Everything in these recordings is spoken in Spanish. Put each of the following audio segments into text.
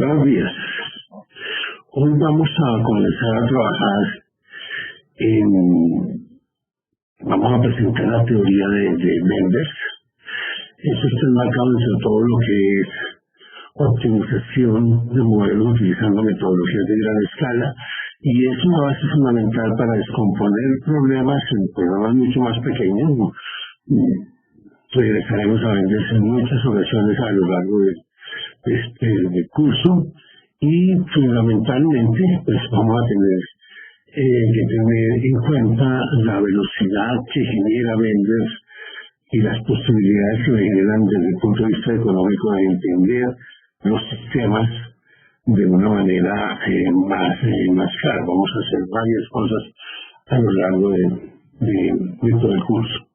Buenos días. Hoy vamos a comenzar a trabajar vamos a presentar la teoría de Menders. Eso está enmarcado entre todo lo que es optimización de modelos utilizando metodologías de gran escala, y es una base fundamental para descomponer problemas en programas mucho más pequeños. Regresaremos a Menders en muchas ocasiones a lo largo de este curso, y fundamentalmente pues vamos a tener que tener en cuenta la velocidad que genera Menders y las posibilidades que generan desde el punto de vista económico de entender los sistemas de una manera más clara. Vamos a hacer varias cosas a lo largo de todo el curso.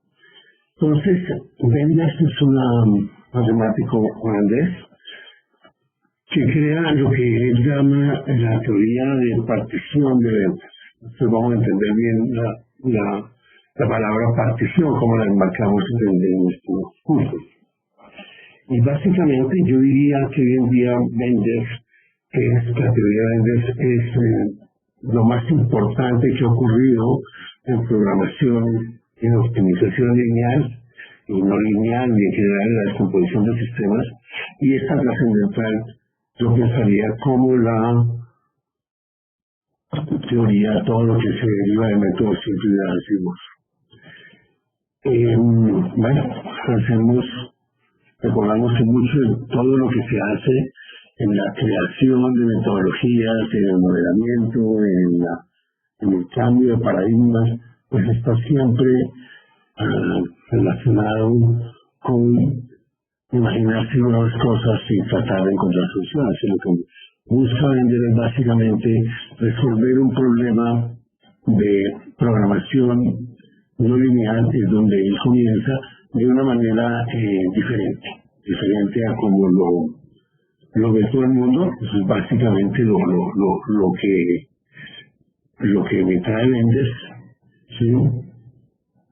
Entonces, Menders es un matemático holandés que crea lo que él llama la teoría de partición de Menders. Entonces vamos a entender bien la palabra partición, como la enmarcamos en nuestros cursos. Y básicamente yo diría que hoy en día la teoría de Menders es lo más importante que ha ocurrido en programación, en optimización lineal y no lineal, y en general en la descomposición de sistemas, y es tan trascendental, yo pensaría, como la teoría, todo lo que se deriva del método simple de Ansible. Recordamos que mucho de todo lo que se hace en la creación de metodologías, en el modelamiento, en el cambio de paradigmas, pues está siempre relacionado con imaginarse nuevas cosas y tratar de encontrar soluciones. Lo que busca Menders es básicamente resolver un problema de programación no lineal, es donde él comienza de una manera diferente a como lo ve todo el mundo. Eso es básicamente lo que me trae Menders, ¿sí?,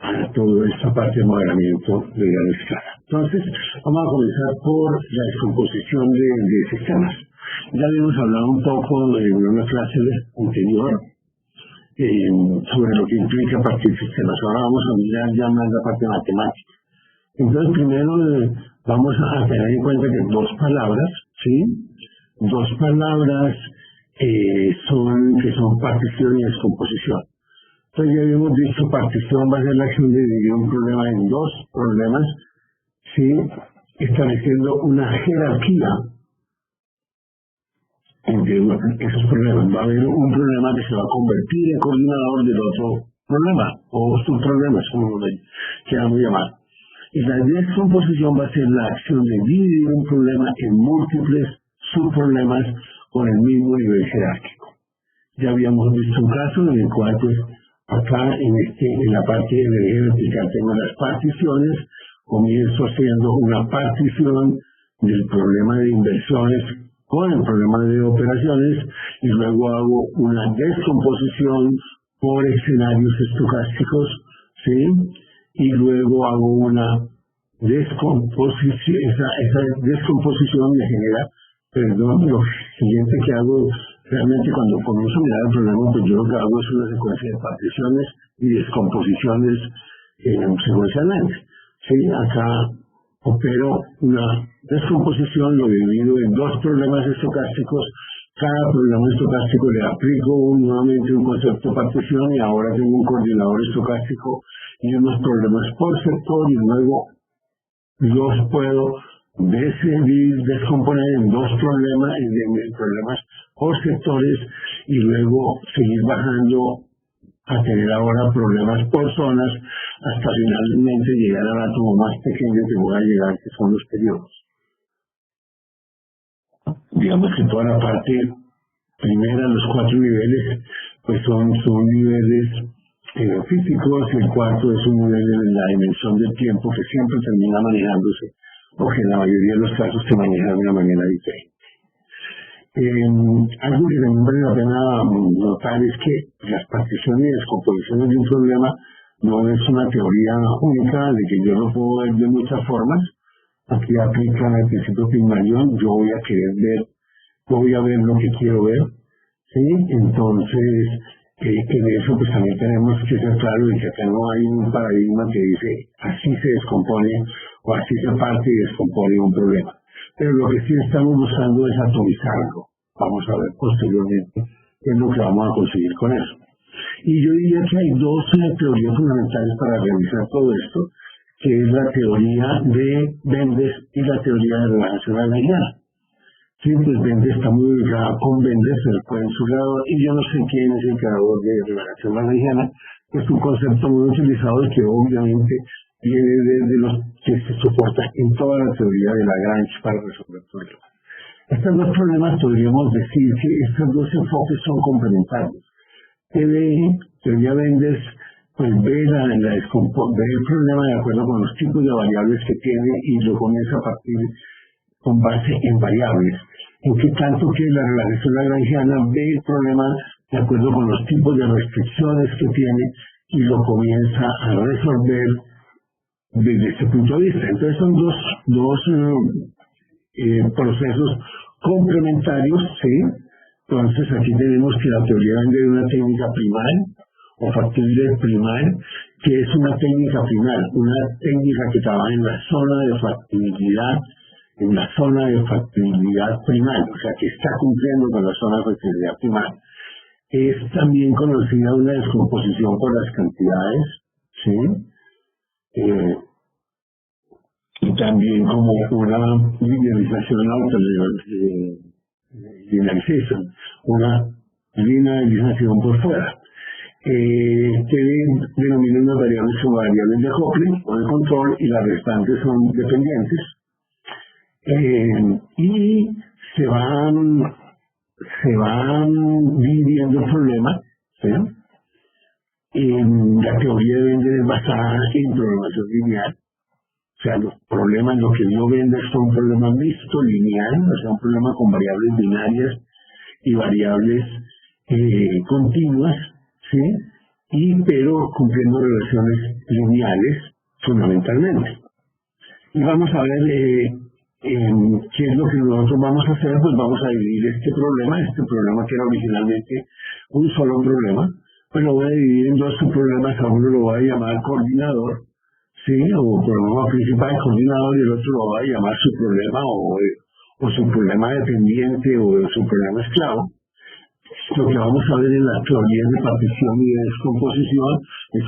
a toda esta parte de modelamiento de gran escala. Entonces, vamos a comenzar por la descomposición de sistemas. Ya habíamos hablado un poco en una clase anterior sobre lo que implica partir sistemas. Ahora vamos a mirar ya más la parte matemática. Entonces, primero vamos a tener en cuenta que dos palabras son partición y descomposición. Entonces ya habíamos dicho, partición va a ser la acción de dividir un problema en dos problemas, ¿sí?, estableciendo una jerarquía entre esos problemas. Va a haber un problema que se va a convertir en coordinador del otro problema, o subproblemas, como lo queramos llamar. Y la descomposición va a ser la acción de dividir un problema en múltiples subproblemas con el mismo nivel jerárquico. Ya habíamos visto un caso en el cual, pues, acá en la parte de energía vertical tengo las particiones. Comienzo haciendo una partición del problema de inversiones con el problema de operaciones, y luego hago una descomposición por escenarios estocásticos, ¿sí?, y luego hago una descomposición. Esa descomposición me genera, lo siguiente que hago realmente cuando comienzo a mirar el problema, pues yo lo que hago es una secuencia de particiones y descomposiciones secuencialmente. Sí, acá opero una descomposición, lo divido en dos problemas estocásticos. Cada problema estocástico le aplico nuevamente un concepto de partición, y ahora tengo un coordinador estocástico y unos problemas por sector, y luego los puedo descomponer en dos problemas por sectores, y luego seguir bajando a tener ahora problemas por zonas, hasta finalmente llegar al átomo más pequeño que voy a llegar, que son los periodos. Digamos que toda la parte primera, los 4 niveles, pues son niveles físicos, y el cuarto es un nivel de la dimensión del tiempo que siempre termina manejándose, o que en la mayoría de los casos se maneja de una manera diferente. Algo que también vale la pena notar es que las particiones y descomposiciones de un problema no es una teoría única de que yo lo puedo ver de muchas formas. Aquí aplica el principio Pygmalion. Yo voy a querer ver voy a ver lo que quiero ver, ¿sí? Entonces, en eso pues también tenemos que ser claros de que acá no hay un paradigma que dice así se descompone o así se parte y descompone un problema. Pero lo que sí estamos buscando es atomizarlo. Vamos a ver posteriormente qué es lo que vamos a conseguir con eso. Y yo diría que hay dos teorías fundamentales para realizar todo esto, que es la teoría de Benders y la teoría de relajación lagrangiana. Sí, pues Benders está muy ligado con Benders, él fue en su lado, y yo no sé quién es el creador de relajación lagrangiana, que es un concepto muy utilizado y que obviamente viene de los que se soporta en toda la teoría de Lagrange para resolver problemas. Estos dos problemas podríamos decir que estos dos enfoques son complementarios. Teoría Benders pues ve el problema de acuerdo con los tipos de variables que tiene y lo comienza a partir con base en variables. En que tanto que la relación lagrangiana ve el problema de acuerdo con los tipos de restricciones que tiene y lo comienza a resolver desde ese punto de vista. Entonces son dos procesos complementarios, ¿sí? Entonces aquí tenemos que la teoría vende de una técnica primal o factible primal, que es una técnica primal, una técnica que trabaja en la zona de factibilidad primal, o sea que está cumpliendo con la zona de factibilidad primal. Es también conocida una descomposición por las cantidades, ¿sí? Y también como una linealización linealization, una linealización por fuera. Que denominan las variables como variables de acople o de control y las restantes son dependientes. Y se van dividiendo el problema, ¿sí? La teoría de Benders es basada en programación lineal. O sea, los problemas, lo que dio Benders son un problema mixto, lineal, o sea, un problema con variables binarias y variables continuas, ¿sí? Pero cumpliendo relaciones lineales fundamentalmente. Y vamos a ver qué es lo que nosotros vamos a hacer. Pues vamos a dividir este problema que era originalmente un solo problema, pues lo voy a dividir en dos subproblemas. A uno lo voy a llamar coordinador, ¿sí? O problema principal coordinador, y el otro lo voy a llamar subproblema o subproblema dependiente o subproblema esclavo. Lo que vamos a ver en las teorías de partición y de descomposición es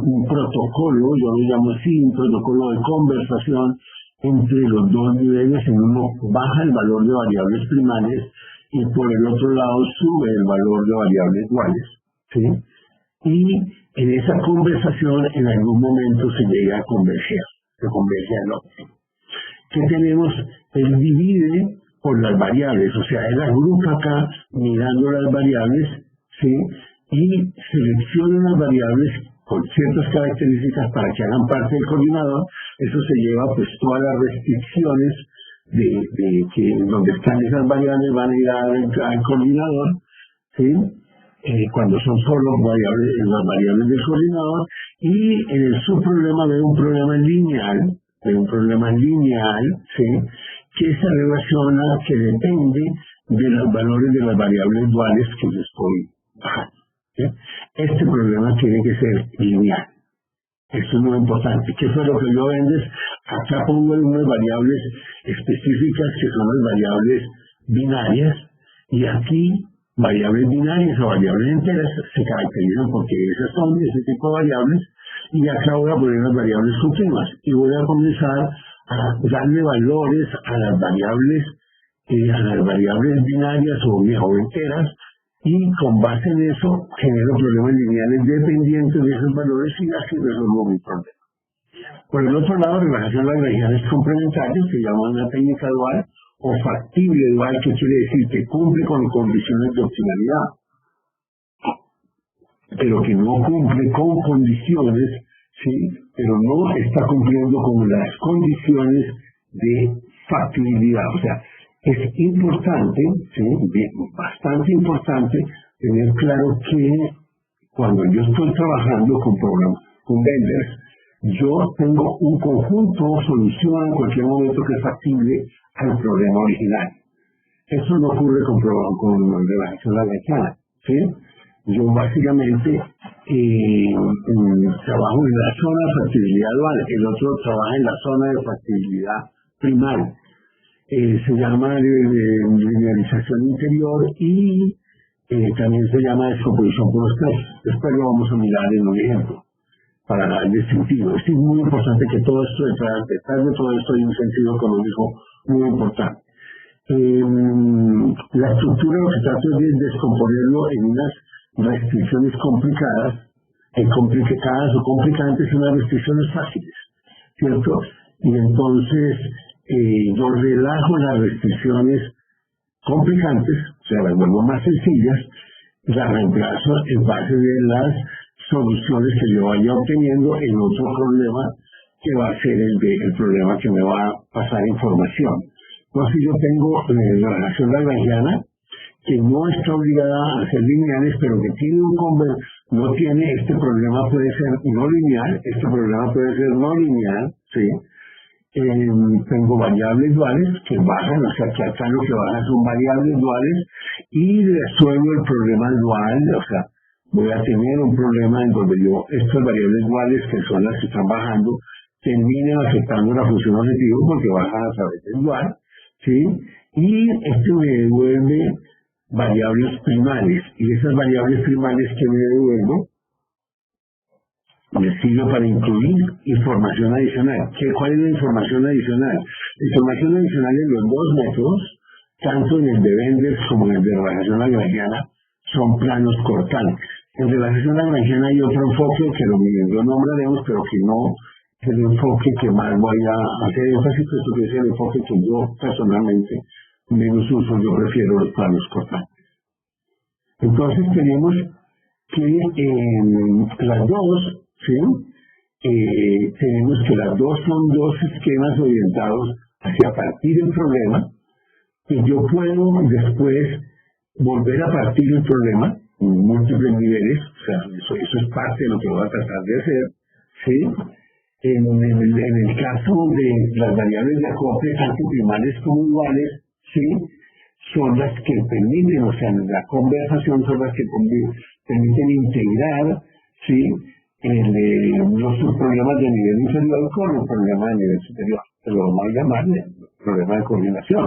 un protocolo, yo lo llamo así, un protocolo de conversación entre los dos niveles. En uno baja el valor de variables primarias y por el otro lado sube el valor de variables iguales, ¿sí? Y en esa conversación en algún momento se llega a converger, se converge al óptimo. ¿Qué tenemos? Él divide por las variables, o sea, él agrupa acá mirando las variables, ¿sí? Y selecciona las variables con ciertas características para que hagan parte del coordinador. Eso se lleva pues todas las restricciones de que donde están esas variables van a ir al coordinador, ¿sí? Cuando son solo las variables del coordinador, y en el subproblema ve un problema lineal, ¿sí? Que se relaciona, que depende de los valores de las variables duales que yo estoy bajando, ¿sí? Este problema tiene que ser lineal. Esto es muy importante. ¿Qué fue lo que yo Benders? Acá pongo unas variables específicas que son las variables binarias, y aquí variables binarias o variables enteras se caracterizan porque esas son ese tipo de variables, y acá voy a poner las variables continuas y voy a comenzar a darle valores a las variables binarias o enteras, y con base en eso genero problemas lineales dependientes de esos valores y así resuelvo mi problema. Por el otro lado, relajación lagrangiana es complementaria, se llama una técnica dual o factible dual, que quiere decir que cumple con condiciones de optimalidad, pero que no cumple con condiciones, ¿sí? Pero no está cumpliendo con las condiciones de factibilidad. O sea, es importante, ¿sí? Bastante importante tener claro que cuando yo estoy trabajando con Benders, yo tengo un conjunto, solución en cualquier momento que es factible al problema original. Eso no ocurre con relajación lagrangiana, ¿sí? Yo básicamente trabajo en la zona de factibilidad dual, el otro trabaja en la zona de factibilidad primaria. Se llama linearización interior y también se llama descomposición por estrés. Después lo vamos a mirar en un ejemplo para darle sentido. Es muy importante que todo esto, detrás de todo esto hay un sentido económico muy importante. La estructura lo que trato es de descomponerlo en unas restricciones complicadas, complicadas o complicantes y unas restricciones fáciles, ¿cierto? Y entonces yo relajo las restricciones complicantes, o sea, las vuelvo más sencillas, las reemplazo en base de las soluciones que yo vaya obteniendo en otro problema que va a ser el problema que me va a pasar información. Entonces yo tengo la relación lagrangiana que no está obligada a ser lineales, pero que tiene no tiene, este problema puede ser no lineal, este problema puede ser no lineal, ¿sí? Tengo variables duales que bajan, o sea que acá lo que bajan son variables duales y resuelvo el problema dual, o sea, voy a tener un problema en donde estas variables duales que son las que están bajando, terminen afectando la función objetivo porque bajan a través del dual, ¿sí? Y esto me devuelve variables primales, y esas variables primales que me devuelvo me sirve para incluir información adicional. ¿Cuál es la información adicional? La información adicional en los dos métodos, tanto en el de Benders como en el de relajación lagrangiana, son planos cortantes. En relajación lagrangiana hay otro enfoque que lo nombraremos, pero que no es el enfoque que más voy a hacer énfasis, puesto que es el enfoque que yo personalmente menos uso. Yo prefiero los planos cortantes. Entonces tenemos que las dos, ¿sí? Tenemos que las dos son dos esquemas orientados hacia partir del problema, y yo puedo después volver a partir del problema en múltiples niveles, o sea, eso es parte de lo que voy a tratar de hacer, ¿sí? En el caso de las variables de acople, tanto primales como iguales, ¿sí? Son las que permiten, o sea, en la conversación son las que permiten integrar, ¿sí? Los problemas de nivel inferior con los problemas de nivel superior. Se lo vamos a llamar problema de coordinación.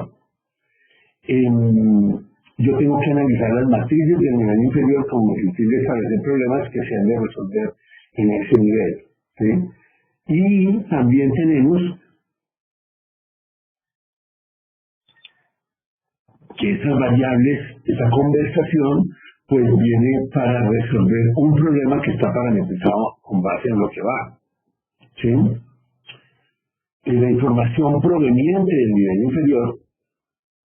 Yo tengo que analizar las matrices del nivel inferior con el fin de establecer problemas que se han de resolver en ese nivel, ¿sí? Y también tenemos que esas variables, esa conversación, pues viene para resolver un problema que está parametrizado con base en lo que va, ¿sí? Y la información proveniente del nivel inferior,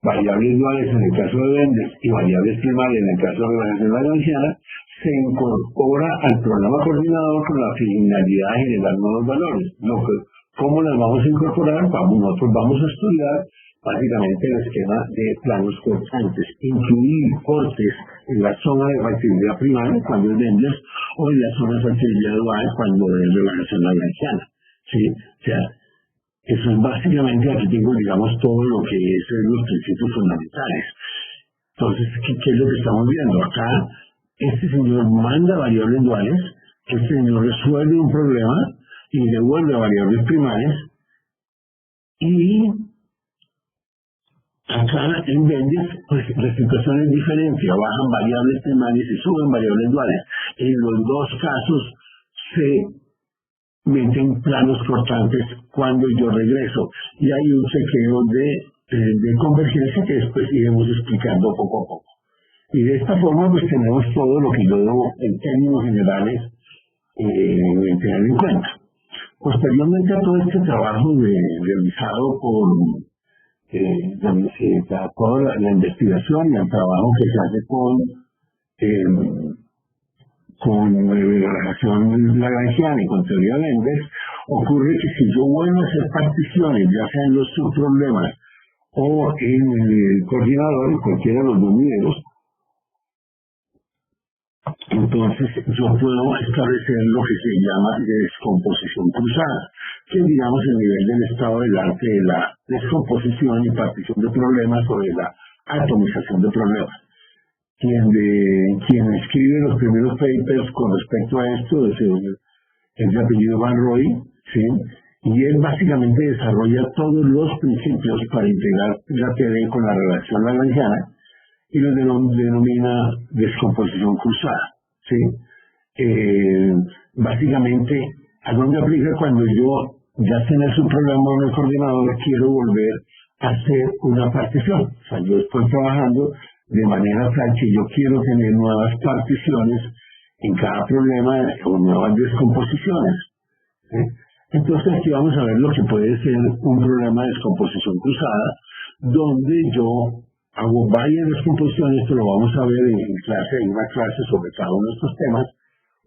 variables duales en el caso de Benders y variables primarias en el caso de relajación lagrangiana, se incorpora al programa coordinador con la finalidad de generar nuevos valores. ¿Cómo las vamos a incorporar? Nosotros vamos a estudiar básicamente el esquema de planos cortantes, incluir cortes en la zona de factibilidad primaria cuando es Benders o en la zona de factibilidad dual cuando es relajación lagrangiana, ¿sí? O sea, eso es básicamente, aquí tengo, digamos, todo lo que es los principios fundamentales. Entonces, ¿qué es lo que estamos viendo? Acá, este señor manda variables duales, este señor resuelve un problema y devuelve variables primarias, y acá en Benders, pues la situación es diferente, bajan variables primarias y suben variables duales. En los dos casos se meten planos cortantes cuando yo regreso, y hay un chequeo de convergencia que después iremos explicando poco a poco. Y de esta forma pues tenemos todo lo que yo debo en términos generales tener en cuenta. Posteriormente a todo este trabajo realizado por toda la investigación y el trabajo que se hace con relajación lagrangiana y con teoría de Benders, ocurre que si yo vuelvo a hacer particiones, ya sea en los subproblemas o en el coordinador, en cualquiera de los dos niveles, entonces yo puedo establecer lo que se llama descomposición cruzada, que es, digamos, el nivel del estado del arte de la descomposición y partición de problemas o de la atomización de problemas. Quien escribe los primeros papers con respecto a esto es de apellido Van Roy, ¿sí? Y él básicamente desarrolla todos los principios para integrar la teoría con la relación lagrangiana y lo denomina descomposición cruzada, ¿sí? Básicamente, ¿a dónde aplica cuando yo ya tenés un problema en el coordinador, quiero volver a hacer una partición? O sea, yo estoy trabajando de manera tal que yo quiero tener nuevas particiones en cada problema o nuevas descomposiciones, ¿sí? Entonces aquí vamos a ver lo que puede ser un problema de descomposición cruzada, donde yo hago varias descomposiciones. Esto lo vamos a ver en una clase sobre cada uno de estos temas.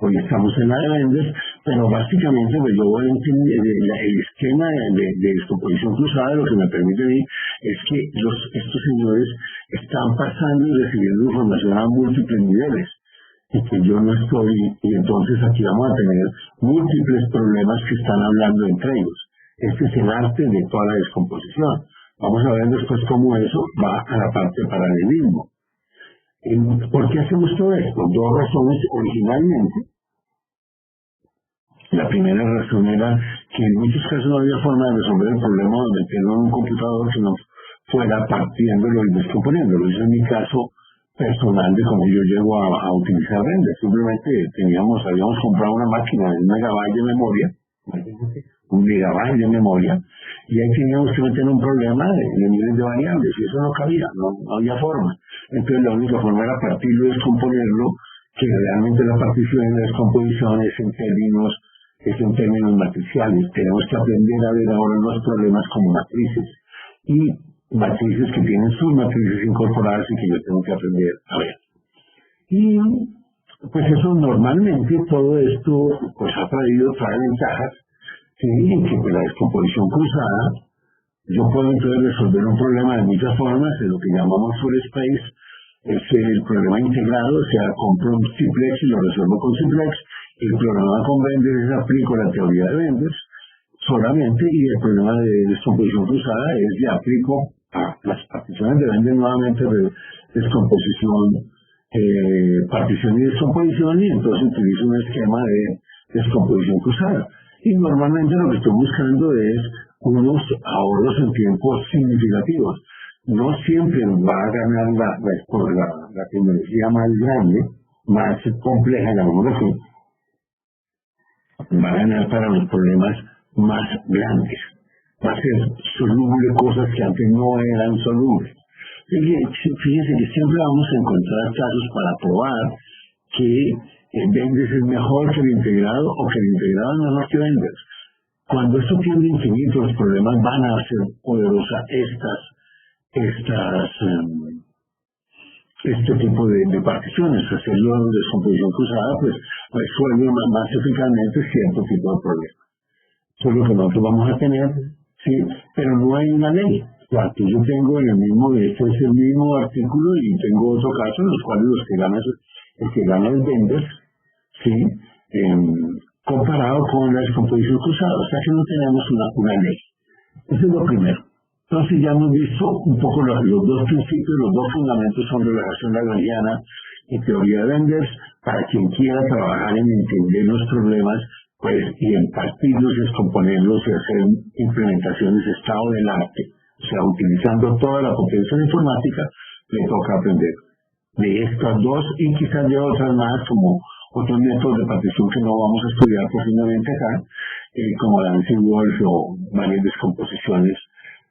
Hoy estamos en la de Benders, pero básicamente pues yo voy a entender el esquema de descomposición cruzada. Lo que me permite a mí es que estos señores están pasando y recibiendo información a múltiples niveles y que yo no estoy, y entonces aquí vamos a tener múltiples problemas que están hablando entre ellos. Este es el arte de toda la descomposición. Vamos a ver después cómo eso va a la parte de paralelismo. ¿Por qué hacemos todo esto? Dos razones originalmente. La primera razón era que en muchos casos no había forma de resolver el problema de meterlo en un computador que no fuera partiéndolo y descomponiéndolo. Ese es mi caso personal de cómo yo llego a utilizar Render. Simplemente habíamos comprado una máquina de 1 megabyte de memoria, un gigabyte de memoria, y ahí teníamos que meter un problema de miles de variables, y eso no cabía, no había forma. Entonces la única forma era partirlo y descomponerlo, que realmente la partición y la descomposición es en términos matriciales. Tenemos que aprender a ver ahora los problemas como matrices, y matrices que tienen sus matrices incorporadas y que yo tengo que aprender a ver. Y pues eso normalmente, todo esto pues trae ventajas, ¿sí? Que pues la descomposición cruzada, yo puedo entonces resolver un problema de muchas formas, de lo que llamamos full space, es el problema integrado, o sea, compro un simplex y lo resuelvo con simplex. El problema con Benders es aplico la teoría de Benders solamente, y el problema de descomposición cruzada es ya aplico a las particiones de Benders nuevamente de descomposición, partición y descomposición, y entonces utilizo un esquema de descomposición cruzada. Y normalmente lo que estoy buscando es unos ahorros en tiempos significativos. No siempre va a ganar la tecnología más grande, más compleja, llamémoslo así, va a ganar para los problemas más grandes. Va a ser soluble cosas que antes no eran solubles. Fíjense que siempre vamos a encontrar casos para probar que Benders es mejor que el integrado o que el integrado es mejor que Benders. Cuando esto tiende infinito, los problemas van a hacer poderosas este tipo de particiones. Hacerlo de descomposición cruzada pues resuelve más eficazmente cierto tipo de problemas. Eso es lo que nosotros vamos a tener, ¿sí? Pero no hay una ley. Aquí yo tengo este es el mismo artículo, y tengo otro caso en los cuales el que gana es Benders, ¿sí? Comparado con la descomposición cruzada. O sea que no tenemos una ley. Eso es lo primero. Entonces ya hemos visto un poco los dos principios, los dos fundamentos son relación lagrangiana y teoría de Benders. Para quien quiera trabajar en entender los problemas, pues, y en partirlos, descomponerlos y hacer implementaciones de estado del arte, o sea, utilizando toda la potencia informática, le toca aprender de estas dos y quizás de otras más, como otros métodos de partición que no vamos a estudiar profundamente acá, como Dancing Wolf o varias descomposiciones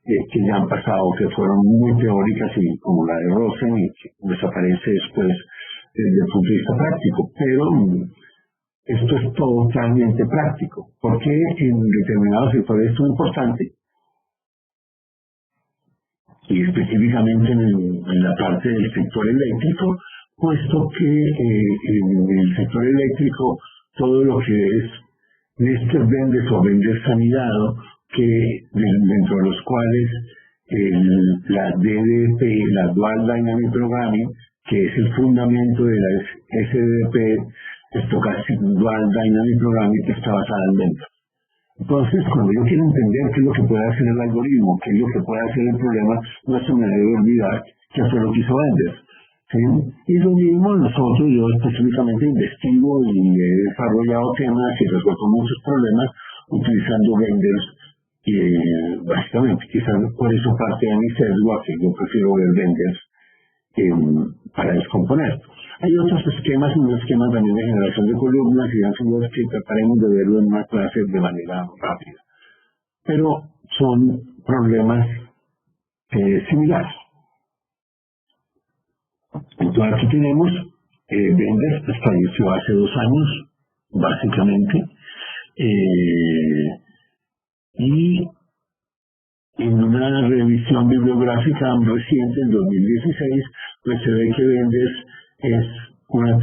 que ya han pasado, que fueron muy teóricas, y como la de Rosen, y que desaparece después desde el punto de vista práctico. Pero esto es totalmente práctico, porque en determinados sectores esto es importante, y específicamente en la parte del sector eléctrico, puesto que en el sector eléctrico todo lo que es Néstor Benders o Benders sanidad, que dentro de los cuales la DDP, la Dual Dynamic Programming, que es el fundamento de la SDP, Stochastic Dual Dynamic Programming, que está basada en Benders. Entonces, cuando yo quiero entender qué es lo que puede hacer el algoritmo, qué es lo que puede hacer el problema, no se me debe olvidar qué fue lo que hizo Enders. ¿Sí? Y lo mismo nosotros, yo específicamente investigo y he desarrollado temas y resuelto muchos problemas utilizando vendors, básicamente, quizás por eso parte de mi sesgo, que yo prefiero ver vendors para descomponer. Hay otros esquemas, un esquema también de generación de columnas y han sido que trataremos de verlo en una clase de manera rápida. Pero son problemas similares. Entonces aquí tenemos Benders, pues falleció hace 2 años, básicamente, y en una revisión bibliográfica reciente, en 2016, pues se ve que Benders es una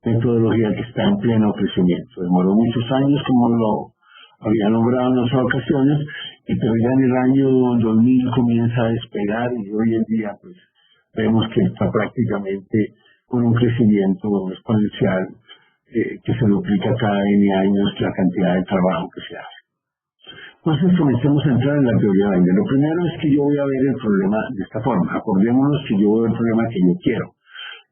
metodología que está en pleno crecimiento. Demoró muchos años, como lo había nombrado en otras ocasiones, pero ya en el año 2000 comienza a despegar y hoy en día pues vemos que está prácticamente con un crecimiento exponencial que se duplica cada N años la cantidad de trabajo que se hace. Entonces comencemos a entrar en la teoría de Bender. Lo primero es que yo voy a ver el problema de esta forma. Acordémonos que yo veo el problema que yo quiero.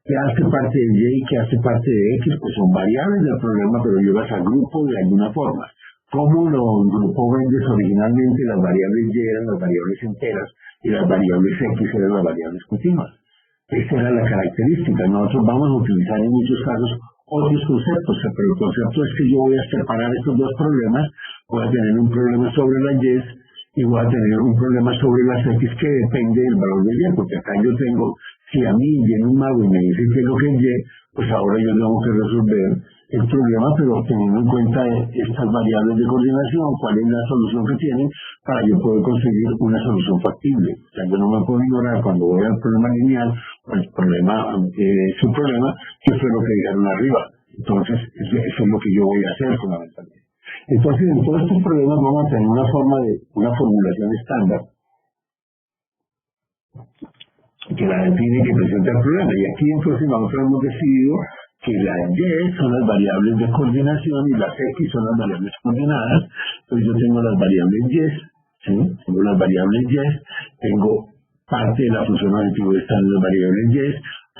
¿Qué hace parte de Y y qué hace parte de X? Pues son variables del problema, pero yo las agrupo de alguna forma. ¿Cómo lo agrupó Bender originalmente? Las variables Y eran las variables enteras y las variables X eran las variables continuas. Esa era la característica. Nosotros vamos a utilizar en muchos casos otros conceptos, pero el concepto es que yo voy a separar estos dos problemas. Voy a tener un problema sobre las Y y voy a tener un problema sobre las X que depende del valor de Y, porque acá yo tengo, si a mí viene un mago y me dice que es lo que es Y, pues ahora yo tengo que resolver el problema, pero teniendo en cuenta estas variables de coordinación, cuál es la solución que tienen, para yo poder conseguir una solución factible. O sea, yo no me puedo ignorar cuando voy al problema lineal, o el problema, su problema, que fue lo que dijeron arriba. Entonces, eso es lo que yo voy a hacer fundamentalmente. Entonces, en todos estos problemas vamos a tener una formulación estándar que la define y que presenta el problema. Y aquí entonces nosotros hemos decidido que las Y son las variables de coordinación y las X son las variables coordinadas. Entonces yo tengo las variables Y, ¿sí? Tengo las variables Y, tengo parte de la función objetiva están las variables Y,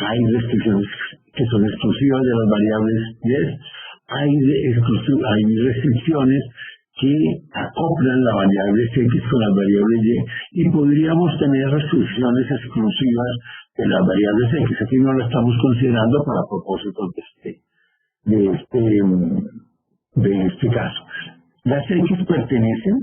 hay restricciones que son exclusivas de las variables Y, hay restricciones que acoplan la variable X con las variables Y y podríamos tener restricciones exclusivas de las variables X. Aquí no lo estamos considerando para propósitos de este caso. Las X pertenecen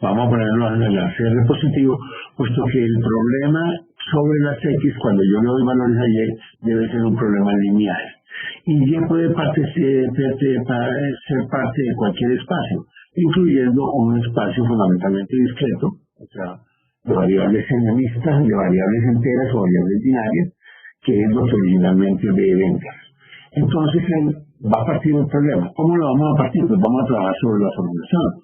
vamos a ponerlo en el CR positivo, puesto que el problema sobre las X, cuando yo le doy valores a Y, debe ser un problema lineal. Y Y puede ser parte de cualquier espacio, incluyendo un espacio fundamentalmente discreto, o sea, de variables enionistas, de variables enteras o variables binarias, que es lo que originalmente ve Bender. Entonces, él va a partir del problema. ¿Cómo lo vamos a partir? Pues vamos a trabajar sobre la formulación.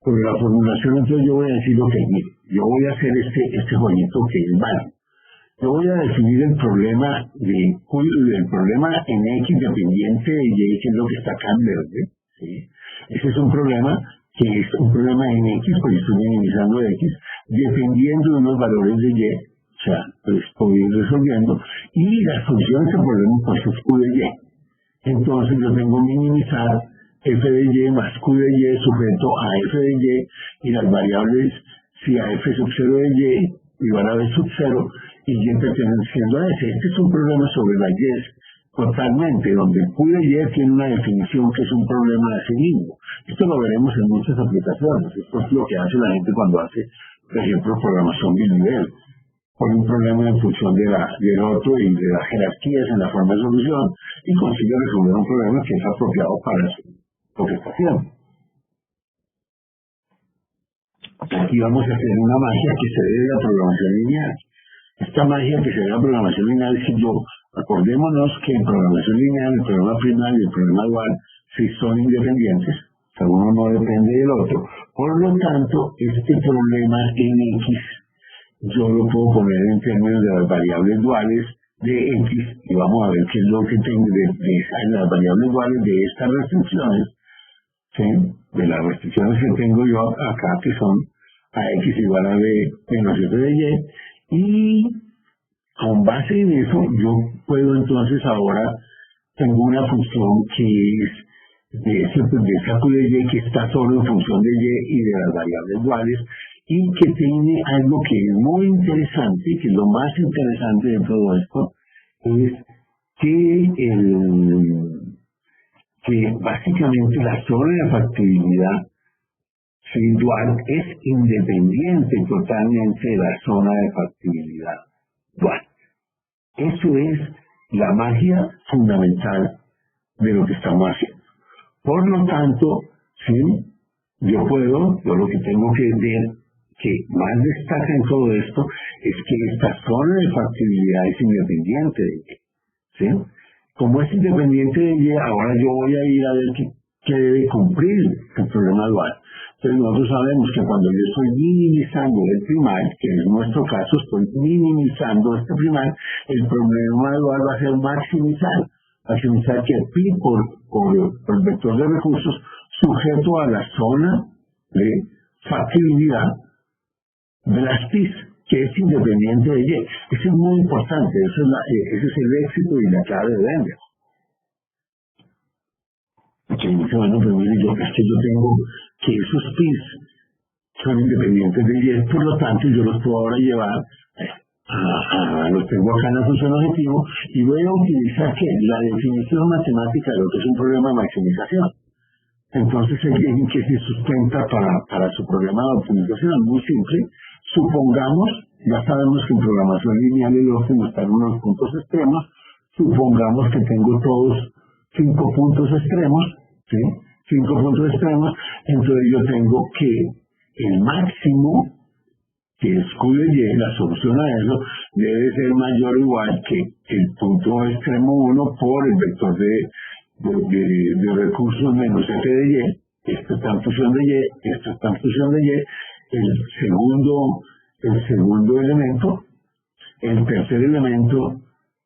Sobre la formulación, entonces yo voy a decir, ok, mire, yo voy a hacer este jueguito que es válido. Yo voy a definir el problema en X dependiente de Y, que es lo que está acá en verde. ¿Sí? Ese es un problema que es un problema en X, porque estoy minimizando X, dependiendo de unos valores de Y, o sea, pues estoy resolviendo, y la solución de ese problema pues es Q de Y. Entonces yo tengo que minimizar f de Y más Q de Y sujeto a f de Y, y las variables, si a f sub 0 de Y igual a b sub 0, y Y perteneciendo a ese. Este es un problema sobre la Y totalmente, donde Q de Y tiene una definición que es un problema de sí mismo. Esto lo veremos en muchas aplicaciones. Esto es lo que hace la gente cuando hace, por ejemplo, programación binivel. Pone un problema en función del otro y de las jerarquías en la forma de solución y consigue resolver un problema que es apropiado para lo que está haciendo. Aquí vamos a hacer una magia que se debe a la programación lineal. Esta magia que se debe a la programación lineal es que acordémonos que en programación lineal el problema primario y el problema dual sí son independientes, o sea, uno no depende del otro. Por lo tanto, este problema en X yo lo puedo poner en términos de las variables duales de X y vamos a ver qué es lo que tengo de las variables duales de estas restricciones. ¿sí? De las restricciones que tengo yo acá, que son a x igual a b menos f de y, y con base en eso yo puedo entonces ahora, tengo una función que es de cálculo de y, que está solo en función de y de las variables duales, y que tiene algo que es muy interesante, que lo más interesante de todo esto, es que básicamente la zona de factibilidad dual es independiente totalmente de la zona de factibilidad dual. Eso es la magia fundamental de lo que estamos haciendo. Por lo tanto, sí, yo lo que tengo que ver, que más destaca en todo esto, es que esta zona de factibilidad es independiente de y, ¿sí? Como es independiente de y, ahora yo voy a ir a ver qué debe cumplir el problema dual. Entonces nosotros sabemos que cuando yo estoy minimizando el primal, que en nuestro caso estoy minimizando este primal, el problema dual va a ser maximizar que pi por el vector de recursos sujeto a la zona de factibilidad de las pis, que es independiente de y. Eso es muy importante, ese es el éxito y la clave de Bender. Que dice, bueno, pero mire, es que yo tengo que esos pis son independientes de y, por lo tanto yo los puedo ahora llevar los tengo acá en la función objetivo y voy a utilizar la definición matemática de lo que es un problema de maximización. Entonces, ¿en qué se sustenta para su problema de optimización? Muy simple. Supongamos, ya sabemos que en programación lineal el óptimo está en unos puntos extremos, supongamos que tengo todos 5 puntos extremos, ¿sí? 5 puntos extremos, entonces yo tengo que el máximo que es Q de y, la solución a eso debe ser mayor o igual que el punto extremo 1 por el vector de recursos menos f de y. Esto está en función de y, esto está en función de y. El segundo elemento, el tercer elemento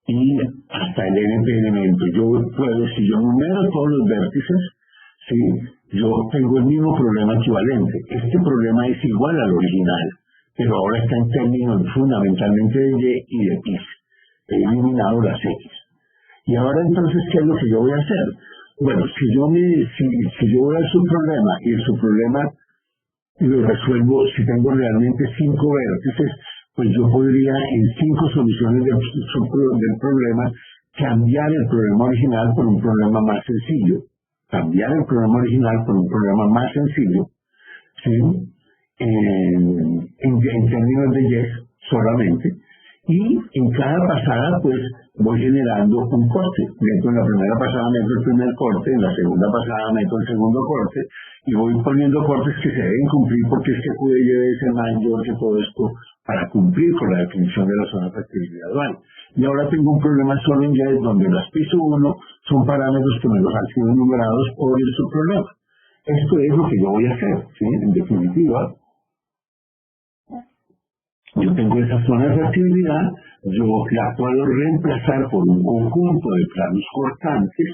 y hasta el nth elemento. Yo puedo, si yo numero todos los vértices, ¿sí? Yo tengo el mismo problema equivalente. Este problema es igual al original, pero ahora está en términos fundamentalmente de y de x. He eliminado las x. Y ahora entonces, ¿qué es lo que yo voy a hacer? Bueno, si yo voy al subproblema y el subproblema lo resuelvo, si tengo realmente 5 vértices, pues yo podría en 5 soluciones del problema cambiar el problema original por un problema más sencillo. Cambiar el problema original por un problema más sencillo, ¿sí? En términos de y solamente, y en cada pasada pues voy generando un corte. Meto en la primera pasada meto el primer corte, en la segunda pasada meto el segundo corte y voy poniendo cortes que se deben cumplir porque es que Q de y debe ser mayor que todo esto para cumplir con la definición de la zona de factibilidad dual. Y ahora tengo un problema solo en y donde las pi sub 1 son parámetros que me los han sido numerados por el subproblema. Esto es lo que yo voy a hacer, ¿sí? En definitiva, yo tengo esa zona de factibilidad, yo la puedo reemplazar por un conjunto de planos cortantes,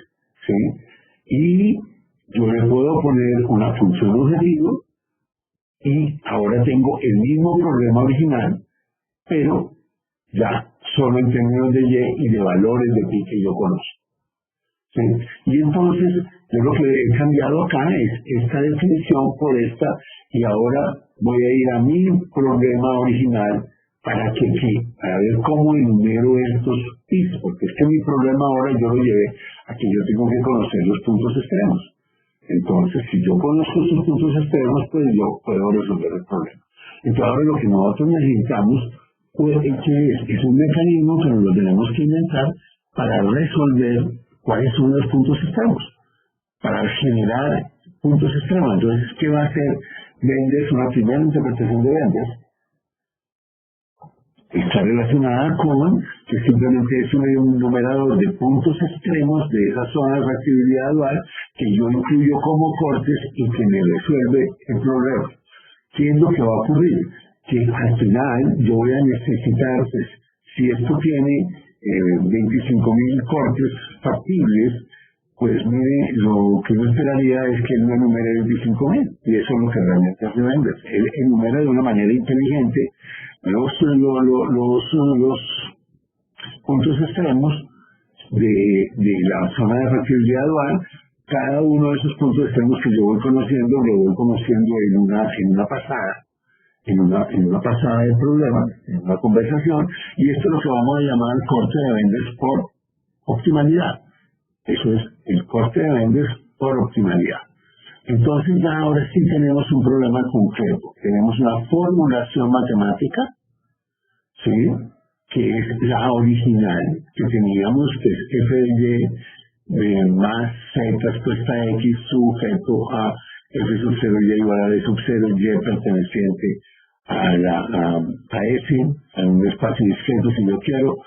¿sí? Y yo le puedo poner una función objetivo y ahora tengo el mismo problema original, pero ya solo en términos de y de valores de pi que yo conozco. ¿Sí? Y entonces, yo lo que he cambiado acá es esta definición por esta, y ahora voy a ir a mi problema original para ver cómo enumero estos pis, porque es que mi problema ahora yo lo llevé a que yo tengo que conocer los puntos extremos. Entonces, si yo conozco esos puntos extremos, pues yo puedo resolver el problema. Entonces, ahora lo que nosotros necesitamos pues, es un mecanismo que nos lo tenemos que inventar para resolver cuáles son los puntos extremos, para generar puntos extremos. Entonces, ¿qué va a hacer Benders? Una primera interpretación de Benders está relacionada con que simplemente es un numerador de puntos extremos de esa zona de factibilidad dual que yo incluyo como cortes y que me resuelve el problema. ¿Qué es lo que va a ocurrir? Que al final yo voy a necesitar, pues, si esto tiene 25.000 cortes factibles, pues mire, lo que yo esperaría es que él no enumere 25.000, y eso es lo que realmente hace Benders. Él enumera de una manera inteligente los puntos extremos de la zona de factibilidad dual. Cada uno de esos puntos extremos que yo voy conociendo, lo voy conociendo en una pasada del problema, en una conversación, y esto es lo que vamos a llamar el corte de Benders por optimalidad. Eso es el corte de Benders por optimalidad. Entonces ya ahora sí tenemos un problema concreto. Tenemos una formulación matemática, ¿sí?, que es la original que teníamos, que es f de y más z expuesta a x sujeto a f sub 0 y igual a d sub 0 y perteneciente a f, a un espacio discreto si yo quiero,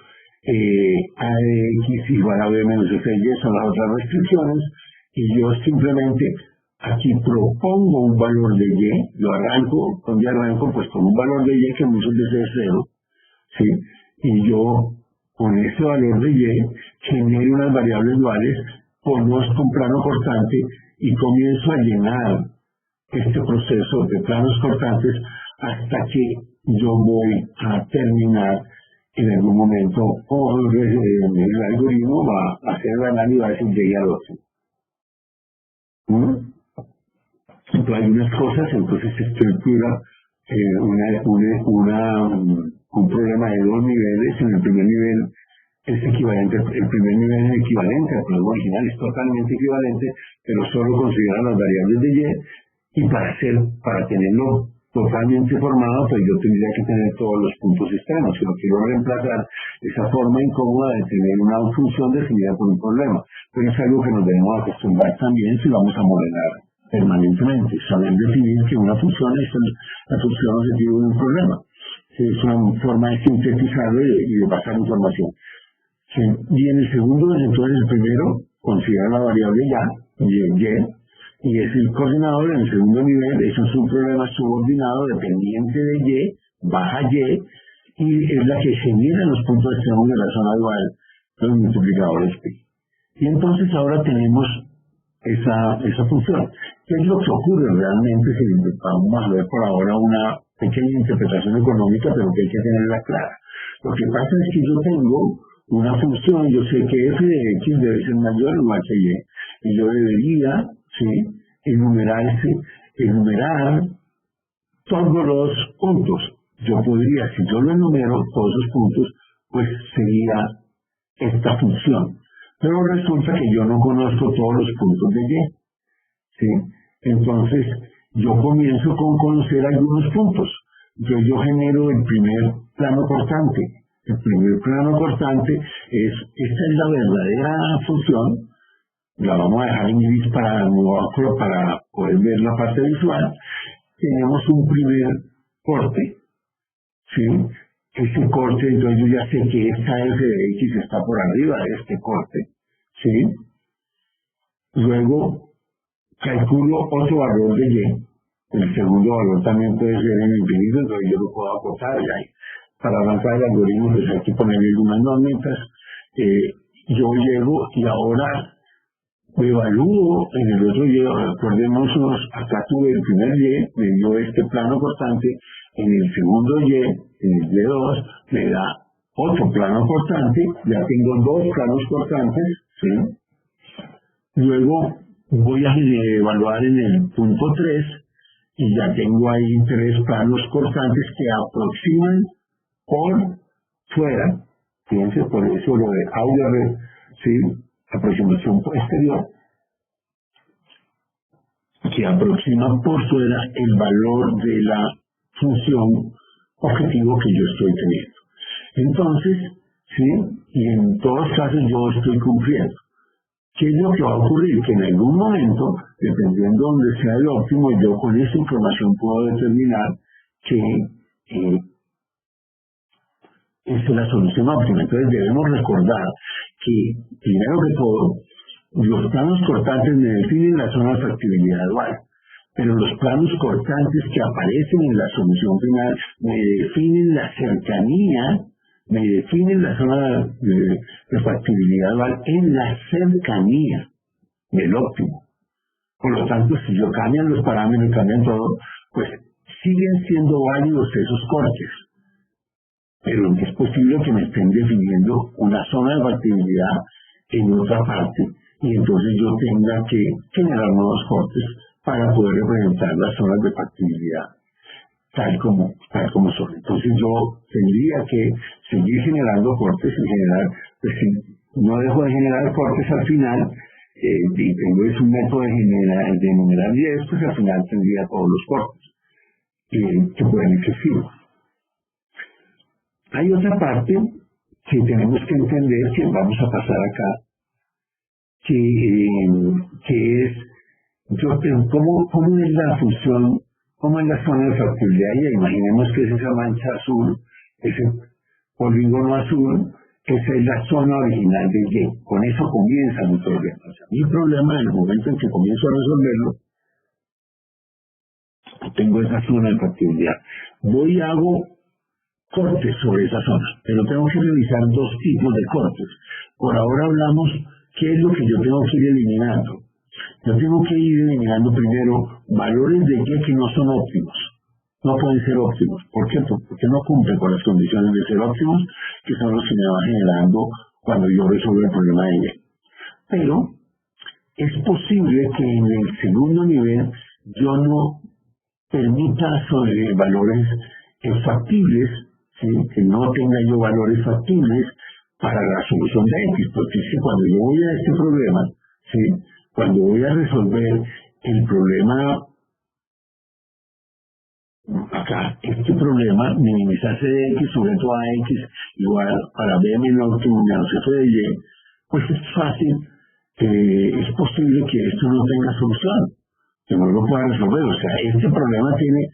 a de x igual a b menos f de y son las otras restricciones, y yo simplemente aquí propongo un valor de y. Yo arranco pues con un valor de y que muchas veces es 0, ¿sí?, y yo con ese valor de y genero unas variables duales con plano cortante y comienzo a llenar este proceso de planos cortantes hasta que yo voy a terminar en algún momento, o el algoritmo va a hacer el análisis y va a decir y a 12. Entonces hay unas cosas, entonces se estructura un problema de dos niveles. En el primer nivel es equivalente, el primer nivel es equivalente al problema original, es totalmente equivalente, pero solo considera las variables de y, para tenerlo totalmente formado, pues yo tendría que tener todos los puntos extremos. Si lo quiero reemplazar, esa forma incómoda de tener una función definida por un problema, pero es algo que nos debemos acostumbrar también si vamos a modelar permanentemente, saber definir que una función es la función objetiva de un problema. Es una forma de sintetizarlo y de pasar información. Sí. Y en el segundo, entonces el primero considera la variable y es el coordinador. En el segundo nivel, eso es un problema subordinado dependiente de baja y es la que genera los puntos extremos de la zona dual, los multiplicadores pi. Y entonces ahora tenemos esa función. ¿Qué es lo que ocurre realmente? Si vamos a ver por ahora una pequeña interpretación económica, pero que hay que tenerla clara. Lo que pasa es que yo tengo una función, yo sé que f de x debe ser mayor o igual que y yo debería, ¿sí?, enumerar todos los puntos. Yo podría, si yo lo enumero todos esos puntos, pues sería esta función. Pero resulta que yo no conozco todos los puntos de ¿sí? Entonces, yo comienzo con conocer algunos puntos. Entonces, yo genero el primer plano cortante. El primer plano cortante esta es la verdadera función. La vamos a dejar en gris para poder ver la parte visual. Tenemos un primer corte, ¿sí? Este corte, entonces yo ya sé que esta f de x está por arriba de este corte, ¿sí? Luego calculo otro valor de y. El segundo valor también puede ser en infinito, entonces yo lo puedo acotar y ahí. Para avanzar el algoritmo, pues hay que ponerle algunas normitas. Yo llego y ahora evalúo en el otro y. Acordémonos, acá tuve el primer y, me dio este plano cortante. En el segundo y, en el y2, me da otro plano cortante. Ya tengo dos planos cortantes, ¿sí? Luego voy a evaluar en el punto 3 y ya tengo ahí tres planos cortantes que aproximan por fuera. Fíjense, por eso lo de AUR, ¿sí?, aproximación posterior, que aproxima por fuera el valor de la función objetivo que yo estoy teniendo. Entonces, ¿sí?, y en todos los casos yo estoy cumpliendo. ¿Qué es lo que va a ocurrir? Que en algún momento, dependiendo de donde sea el óptimo, yo con esa información puedo determinar que esa es la solución óptima. Entonces debemos recordar que, primero que todo, los planos cortantes me definen la zona de factibilidad dual, pero los planos cortantes que aparecen en la solución final me definen la cercanía, me definen la zona de factibilidad dual en la cercanía del óptimo. Por lo tanto, si yo cambian los parámetros, cambian todo, pues siguen siendo válidos esos cortes. Pero es posible que me estén definiendo una zona de factibilidad en otra parte y entonces yo tenga que generar nuevos cortes para poder representar las zonas de factibilidad tal como son. Entonces yo tendría que seguir generando cortes y generar, pues si no dejo de generar cortes al final, y tengo un método de enumerar 10, pues al final tendría todos los cortes que pueden existir. Hay otra parte que tenemos que entender, que vamos a pasar acá, que es cómo es la función, cómo es la zona de factibilidad. Y imaginemos que es esa mancha azul, ese polígono azul, esa es la zona original del Y. Con eso comienza mi problema. O sea, mi problema, en el momento en que comienzo a resolverlo, tengo esa zona de factibilidad. Voy y hago cortes sobre esa zona, pero tengo que realizar dos tipos de cortes. Por ahora hablamos qué es lo que yo tengo que ir eliminando. Yo tengo que ir eliminando primero valores de Y que no son óptimos. No pueden ser óptimos. ¿Por qué? Porque no cumplen con las condiciones de ser óptimos, que son los que me van generando cuando yo resuelvo el problema de Y. Pero es posible que en el segundo nivel yo no permita valores factibles, ¿sí? Que no tenga yo valores factibles para la solución de X, porque es que cuando yo voy a este problema, ¿sí? Cuando voy a resolver el problema acá, este problema, minimizar C de X sujeto a X igual para B menos F de Y, pues es fácil, es posible que esto no tenga solución, que no lo pueda resolver. O sea, este problema tiene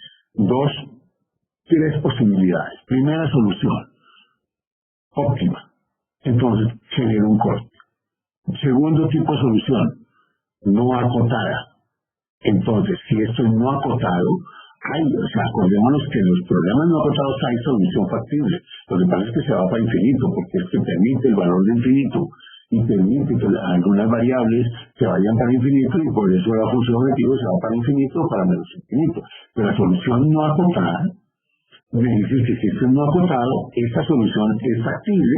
tres posibilidades. Primera solución, óptima. Entonces, genera un corte. Segundo tipo de solución, no acotada. Entonces, si esto es no acotado, acordémonos que en los problemas no acotados hay solución factible. Lo que pasa es que se va para infinito, porque es que permite el valor de infinito y permite que algunas variables se vayan para infinito y por eso la función objetivo se va para infinito o para menos infinito. Pero la solución no acotada me dice que si esto es no acotado, esta solución es factible,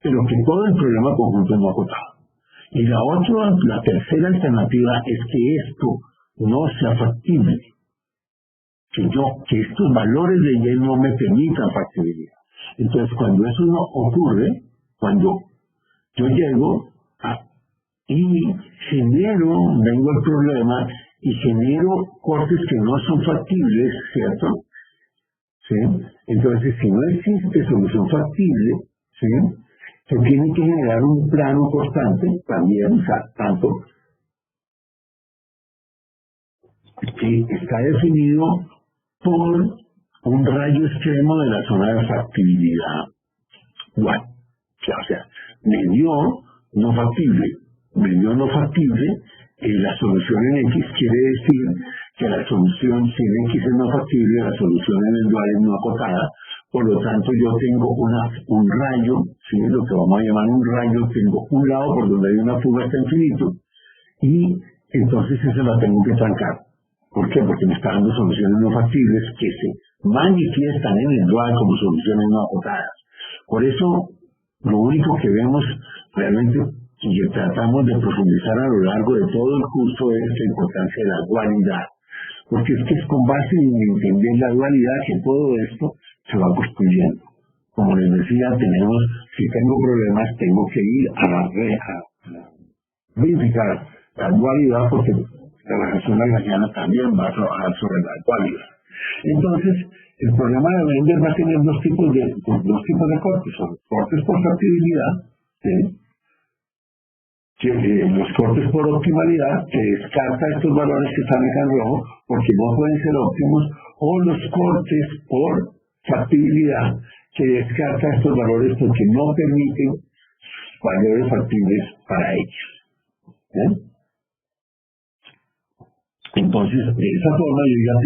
pero que todo el problema conjunto es no acotado. Y la tercera alternativa es que esto no sea factible, que estos valores de Y no me permitan factibilidad. Entonces, cuando eso no ocurre, cuando yo llego y vengo al problema y genero cortes que no son factibles, ¿cierto? ¿Sí? Entonces, si no existe solución factible, ¿sí? Se tiene que generar un plano constante también, o sea, tanto que está definido por un rayo extremo de la zona de factibilidad. Bueno, o sea, medio no factible, la solución en X quiere decir que la solución, si en X es no factible, la solución en el dual es no acotada. Por lo tanto, yo tengo un rayo, ¿sí? Lo que vamos a llamar un rayo, tengo un lado por donde hay una fuga hasta infinito, y entonces eso la tengo que trancar. ¿Por qué? Porque me está dando soluciones no factibles que se manifiestan en el dual como soluciones no acotadas. Por eso, lo único que vemos realmente y que tratamos de profundizar a lo largo de todo el curso es la importancia de la dualidad. Porque es que es con base en entender la dualidad que todo esto se va construyendo. Como les decía, si tengo problemas, tengo que ir a verificar la dualidad, porque la relación lagrangiana también va a trabajar sobre la dualidad. Entonces, el problema de Bender va a tener dos tipos de cortes. Son cortes por factibilidad, ¿sí? Los cortes por optimalidad, que descarta estos valores que están acá en rojo, porque no pueden ser óptimos, o los cortes por factibilidad, que descarta estos valores porque no permiten valores factibles para ellos. Entonces, de esa forma yo ya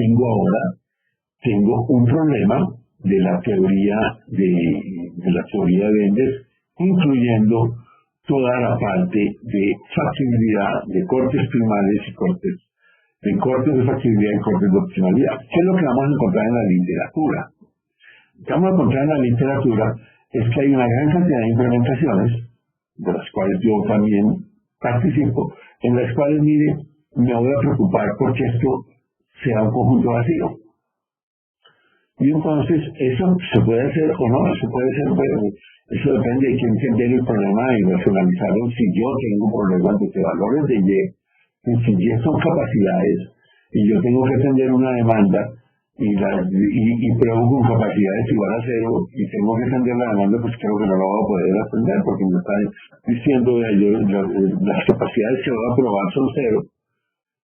tengo un problema de la teoría de Bender, incluyendo toda la parte de factibilidad de cortes primales y cortes de factibilidad y cortes de optimalidad. ¿Qué es lo que vamos a encontrar en la literatura? Lo que vamos a encontrar en la literatura es que hay una gran cantidad de implementaciones, de las cuales yo también participo, en las cuales, mire, me voy a preocupar porque esto sea un conjunto vacío. Y entonces, eso se puede hacer o no, eso puede ser, bueno, eso depende de quién entender el problema y racionalizarlo. Si yo tengo un problema de valores de Y, si Y son capacidades, y yo tengo que atender una demanda, y produjo capacidades igual a cero, y tengo que atender la demanda, pues creo que no lo voy a poder atender, porque me están diciendo las capacidades que voy a probar son cero,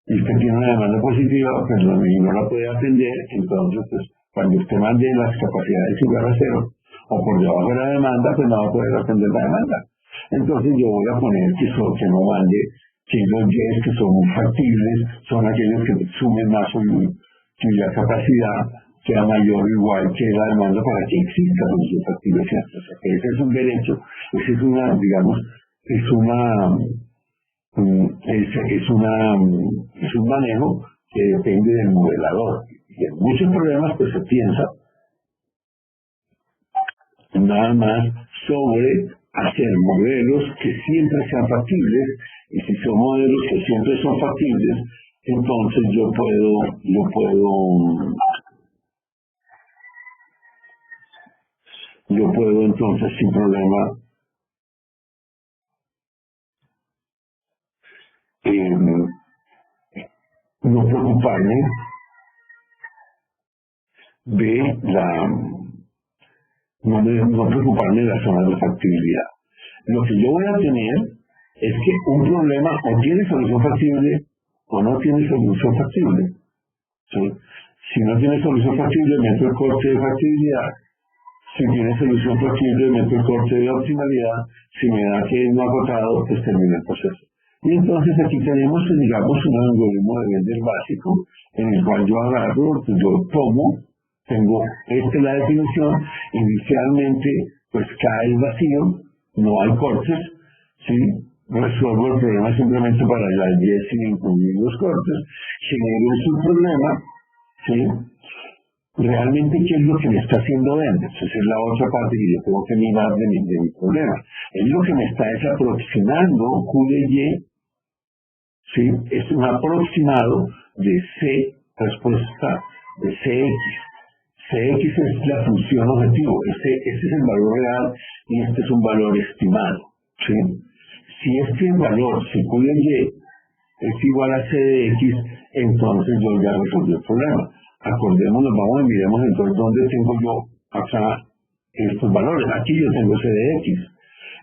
y usted tiene una demanda positiva, pues y no la puede atender, entonces pues cuando usted mande las capacidades igual a cero, o por debajo de la demanda, pues no va a poder atender la demanda. Entonces yo voy a poner que no mande, que los Ys que son factibles son aquellos que sumen más cuya capacidad sea mayor o igual que la demanda para que exista solución factible. O sea, que ese es un derecho, ese es una, digamos, es un manejo que depende del modelador. Y en muchos problemas pues se piensa nada más sobre hacer modelos que siempre sean factibles, y si son modelos que siempre son factibles, entonces yo puedo entonces sin problema no preocuparme de no preocuparme de la zona de factibilidad. Lo que yo voy a tener es que un problema o tiene solución factible o no tiene solución factible. ¿Sí? Si no tiene solución factible, meto el corte de factibilidad. Si tiene solución factible, meto el corte de optimalidad. Si me da que es no agotado, pues termino el proceso. Y entonces aquí tenemos, digamos, un algoritmo de Bender básico, en el cual yo agarro, yo tengo esta es la definición, inicialmente pues cae el vacío, no hay cortes, ¿sí? Resuelvo el problema simplemente para las 10 sin incluir los cortes, genero un problema, ¿sí? Realmente, ¿qué es lo que me está haciendo Bender? Esa es la otra parte que yo tengo que mirar de mi problema. Es lo que me está aproximando Q de Y, ¿sí? Es un aproximado de C, respuesta de CX. Cx es la función objetivo, este es el valor real y este es un valor estimado, ¿sí? Si este valor, si Q de Y es igual a C de X, entonces yo ya resolví el problema. Acordémonos, vamos y miremos entonces dónde tengo yo acá estos valores. Aquí yo tengo C de X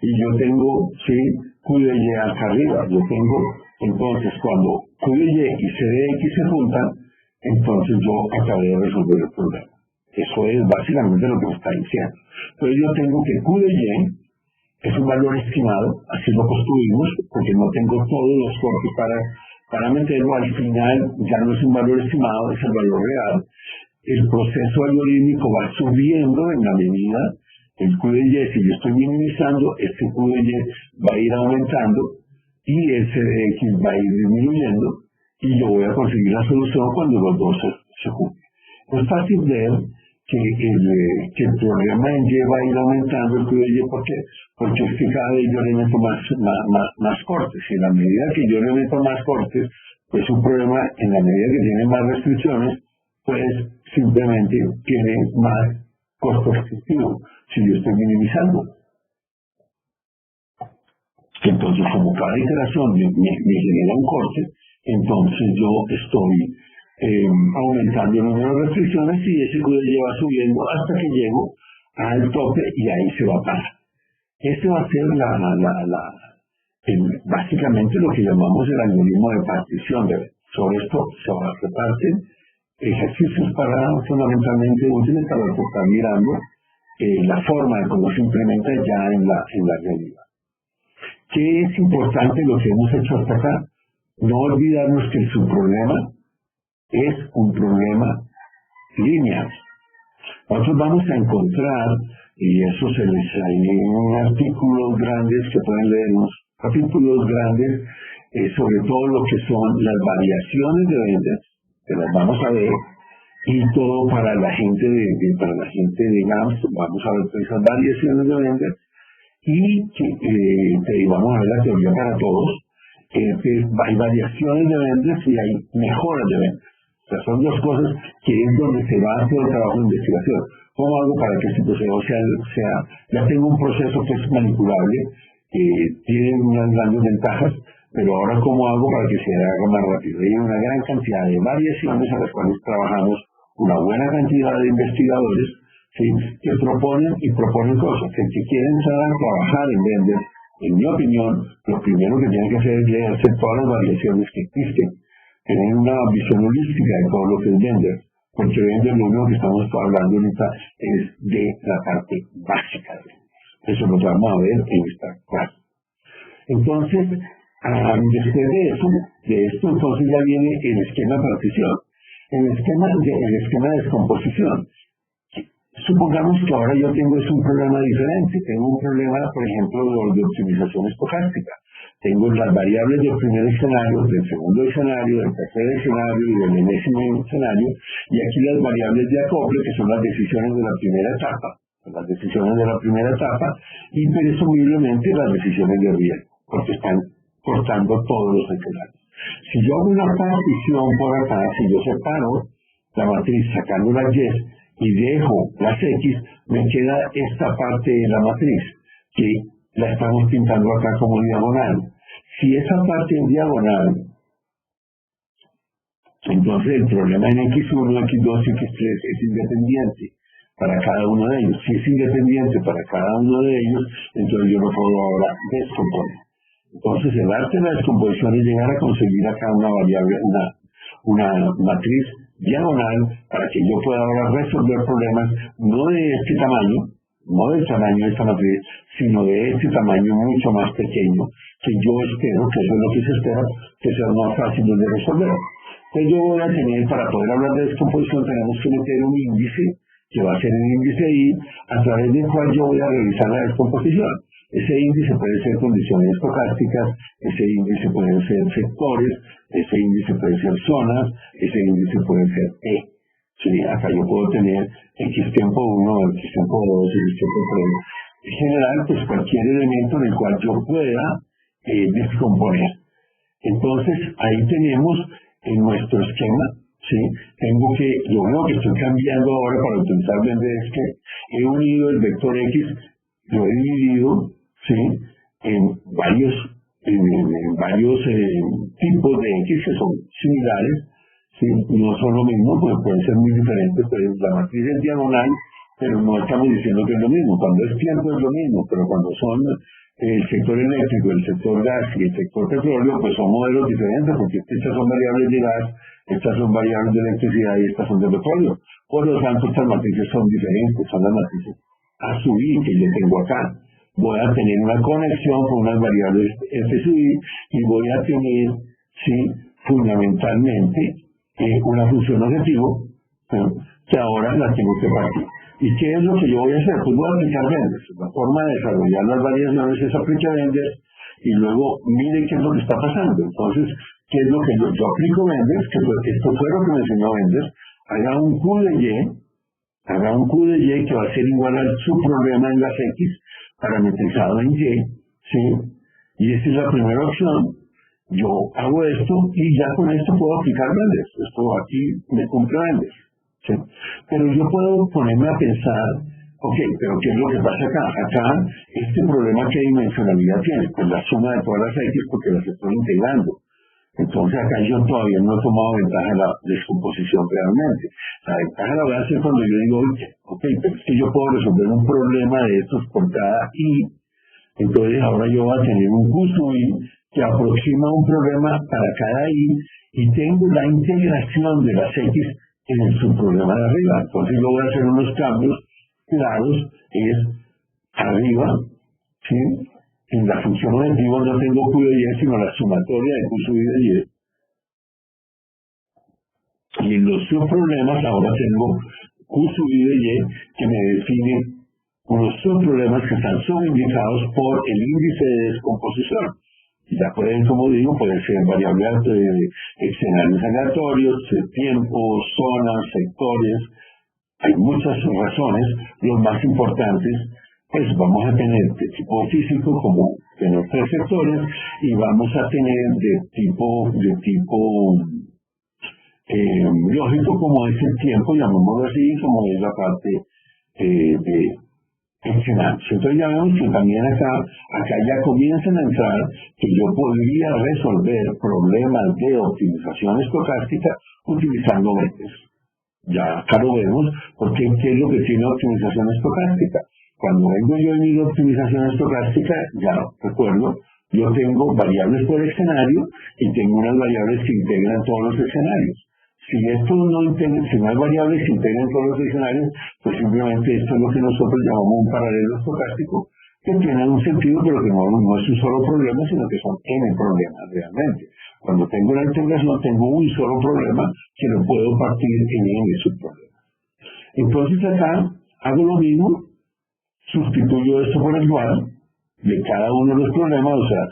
y yo tengo, sí, Q de Y acá arriba. Yo tengo, entonces cuando Q de Y y C de X se juntan, entonces yo acabé de resolver el problema. Eso es básicamente lo que me está diciendo. Entonces yo tengo que Q de Y es un valor estimado, así lo construimos, porque no tengo todos los cortes para meterlo. Al final ya no es un valor estimado, es el valor real. El proceso algorítmico va subiendo en la medida, el Q de Y, si yo estoy minimizando, este Q de Y va a ir aumentando y el C de X va a ir disminuyendo y yo voy a conseguir la solución cuando los dos se junten. Es fácil ver que el problema en Y va a ir aumentando el Q de Y, porque es que cada vez yo le meto más cortes, y en la medida que yo le meto más cortes, pues un problema, en la medida que tiene más restricciones, pues simplemente tiene más costo restrictivo, si yo estoy minimizando. Entonces, como cada iteración me genera un corte, entonces yo estoy aumentando el número de restricciones y ese Q de Y va subiendo hasta que llego al tope y ahí se va a parar. Este va a ser básicamente lo que llamamos el algoritmo de partición. Sobre esto se reparten ejercicios fundamentalmente útiles para los que están mirando la forma de cómo se implementa ya en la realidad. ¿Qué es importante lo que hemos hecho hasta acá? No olvidarnos que su problema es un problema lineal. Nosotros vamos a encontrar y eso se les hay artículos grandes que pueden leer, unos capítulos grandes sobre todo lo que son las variaciones de ventas, que las vamos a ver, y todo para la gente de GAMS, vamos a ver esas variaciones de ventas, y vamos a ver la teoría para todos. Hay variaciones de ventas y hay mejoras de ventas. O sea, son dos cosas que es donde se va a hacer el trabajo de investigación. ¿Cómo hago para que este proceso sea ya tengo un proceso que es manipulable, tiene unas grandes ventajas, pero ahora cómo hago para que se haga más rápido? Hay una gran cantidad de variaciones a las cuales trabajamos una buena cantidad de investigadores, ¿sí?, que proponen cosas, que quieren trabajar en vender. En mi opinión, lo primero que tienen que hacer es leerse todas las variaciones que existen, tener una visión holística de todo lo que es vender, porque vender, lo único que estamos hablando ahorita es de la parte básica de vender. Eso lo vamos a ver en esta clase. Entonces, después de esto, entonces ya viene el esquema de partición, el esquema de descomposición. Supongamos que ahora yo tengo un problema diferente, tengo un problema, por ejemplo, de optimización estocástica. Tengo las variables del primer escenario, del segundo escenario, del tercer escenario y del enésimo escenario, y aquí las variables de acople, que son las decisiones de la primera etapa, y presumiblemente las decisiones de riesgo, porque están cortando todos los escenarios. Si yo hago una partición por acá, si yo separo la matriz sacando las Y y dejo las X, me queda esta parte de la matriz, que la estamos pintando acá como diagonal. Si esa parte es diagonal, entonces el problema en X1, X2 y X3 es independiente para cada uno de ellos. Si es independiente para cada uno de ellos, entonces yo lo puedo ahora descomponer. Entonces el arte de la descomposición es llegar a conseguir acá una variable, una matriz diagonal, para que yo pueda ahora resolver problemas no de este tamaño, no del tamaño de esta matriz, sino de este tamaño mucho más pequeño, que yo espero, que eso es lo que se espera, que sea más fácil de resolver. Entonces yo voy a tener, para poder hablar de descomposición, tenemos que meter un índice, que va a ser el índice I, a través del cual yo voy a realizar la descomposición. Ese índice puede ser condiciones estocásticas, ese índice puede ser sectores, ese índice puede ser zonas, ese índice puede ser E. Sí, acá yo puedo tener X tiempo 1, X tiempo 2, X tiempo 3. En general, pues cualquier elemento en el cual yo pueda descomponer. Entonces, ahí tenemos en nuestro esquema, ¿sí? Lo único que estoy cambiando ahora para utilizar vender es que he unido el vector X, lo he dividido, ¿sí?, en varios tipos de X que son similares, ¿sí? No son lo mismo, pues pueden ser muy diferentes, pero la matriz es diagonal, pero no estamos diciendo que es lo mismo. Cuando es tiempo es lo mismo, pero cuando son el sector eléctrico, el sector gas y el sector petróleo, pues son modelos diferentes, porque estas son variables de gas, estas son variables de electricidad y estas son de petróleo. Por lo tanto, estas matrices son diferentes, son las matrices a subir que yo tengo acá. Voy a tener una conexión con unas variables F sub I y voy a tener, sí, fundamentalmente una función objetivo, que ahora la tengo que partir. ¿Y qué es lo que yo voy a hacer? Pues voy a aplicar vendors. La forma de desarrollar las variaciones es aplicar vendors y luego mire qué es lo que está pasando. Entonces, ¿qué es lo que yo aplico vendors? Que esto fue lo que me enseñó vendors. Haga un Q de Y que va a ser igual a su problema en las X parametrizado en Y, ¿sí? Y esta es la primera opción. Yo hago esto y ya con esto puedo aplicar vendors. Esto aquí me cumple vendors, ¿sí? Pero yo puedo ponerme a pensar, ok, pero ¿qué es lo que pasa acá? Acá, este problema, ¿qué dimensionalidad tiene? Pues la suma de todas las X, porque las estoy integrando. Entonces acá yo todavía no he tomado ventaja de la descomposición realmente. La ventaja la voy a hacer cuando yo digo, ok, pero es que yo puedo resolver un problema de estos por cada I. Entonces ahora yo voy a tener un Q sub I que aproxima un problema para cada I y tengo la integración de las X en el subproblema de arriba. Entonces yo voy a hacer unos cambios claros, es arriba, ¿sí? En la función objetivo no tengo Q de Y, sino la sumatoria de Q sub I de Y. Y en los subproblemas ahora tengo Q sub I de Y que me define unos subproblemas que están subindicados por el índice de descomposición. Ya pueden, como digo, pueden ser variables de escenarios aleatorios, tiempos, zonas, sectores. Hay muchas razones. Los más importantes, pues vamos a tener de tipo físico, como en los tres sectores, y vamos a tener de tipo lógico, como es el tiempo, llamémoslo así, como es la parte de escenarios. Entonces ya vemos que también acá ya comienzan a entrar que yo podría resolver problemas de optimización estocástica utilizando ventas. Ya acá lo vemos, porque ¿qué es lo que tiene optimización estocástica? Cuando vengo yo en mi optimización estocástica, ya recuerdo, yo tengo variables por escenario y tengo unas variables que integran todos los escenarios. Si esto no integra, si no hay variables que integran todos los escenarios, pues simplemente esto es lo que nosotros llamamos un paralelo estocástico, que tiene un sentido, pero que no es un solo problema, sino que son n problemas realmente. Cuando tengo la integración, tengo un solo problema que lo puedo partir en n subproblemas. Entonces acá hago lo mismo, sustituyo esto por el dual de cada uno de los problemas, o sea,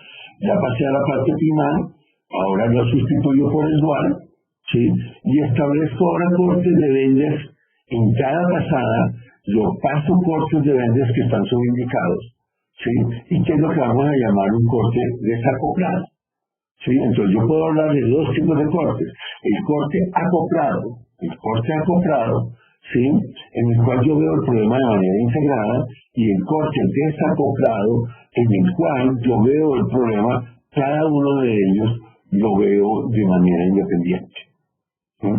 ya pasé a la parte primal, ahora lo sustituyo por el dual, ¿sí? Y establezco ahora cortes de vendas en cada pasada, yo paso cortes de vendas que están subindicados, ¿sí? ¿Y qué es lo que vamos a llamar un corte desacoplado? ¿Sí? Entonces yo puedo hablar de dos tipos de cortes, el corte acoplado, ¿sí? En el cual yo veo el problema de manera integrada, y el corte desacoplado, en el cual yo veo el problema, cada uno de ellos lo veo de manera independiente. ¿Sí?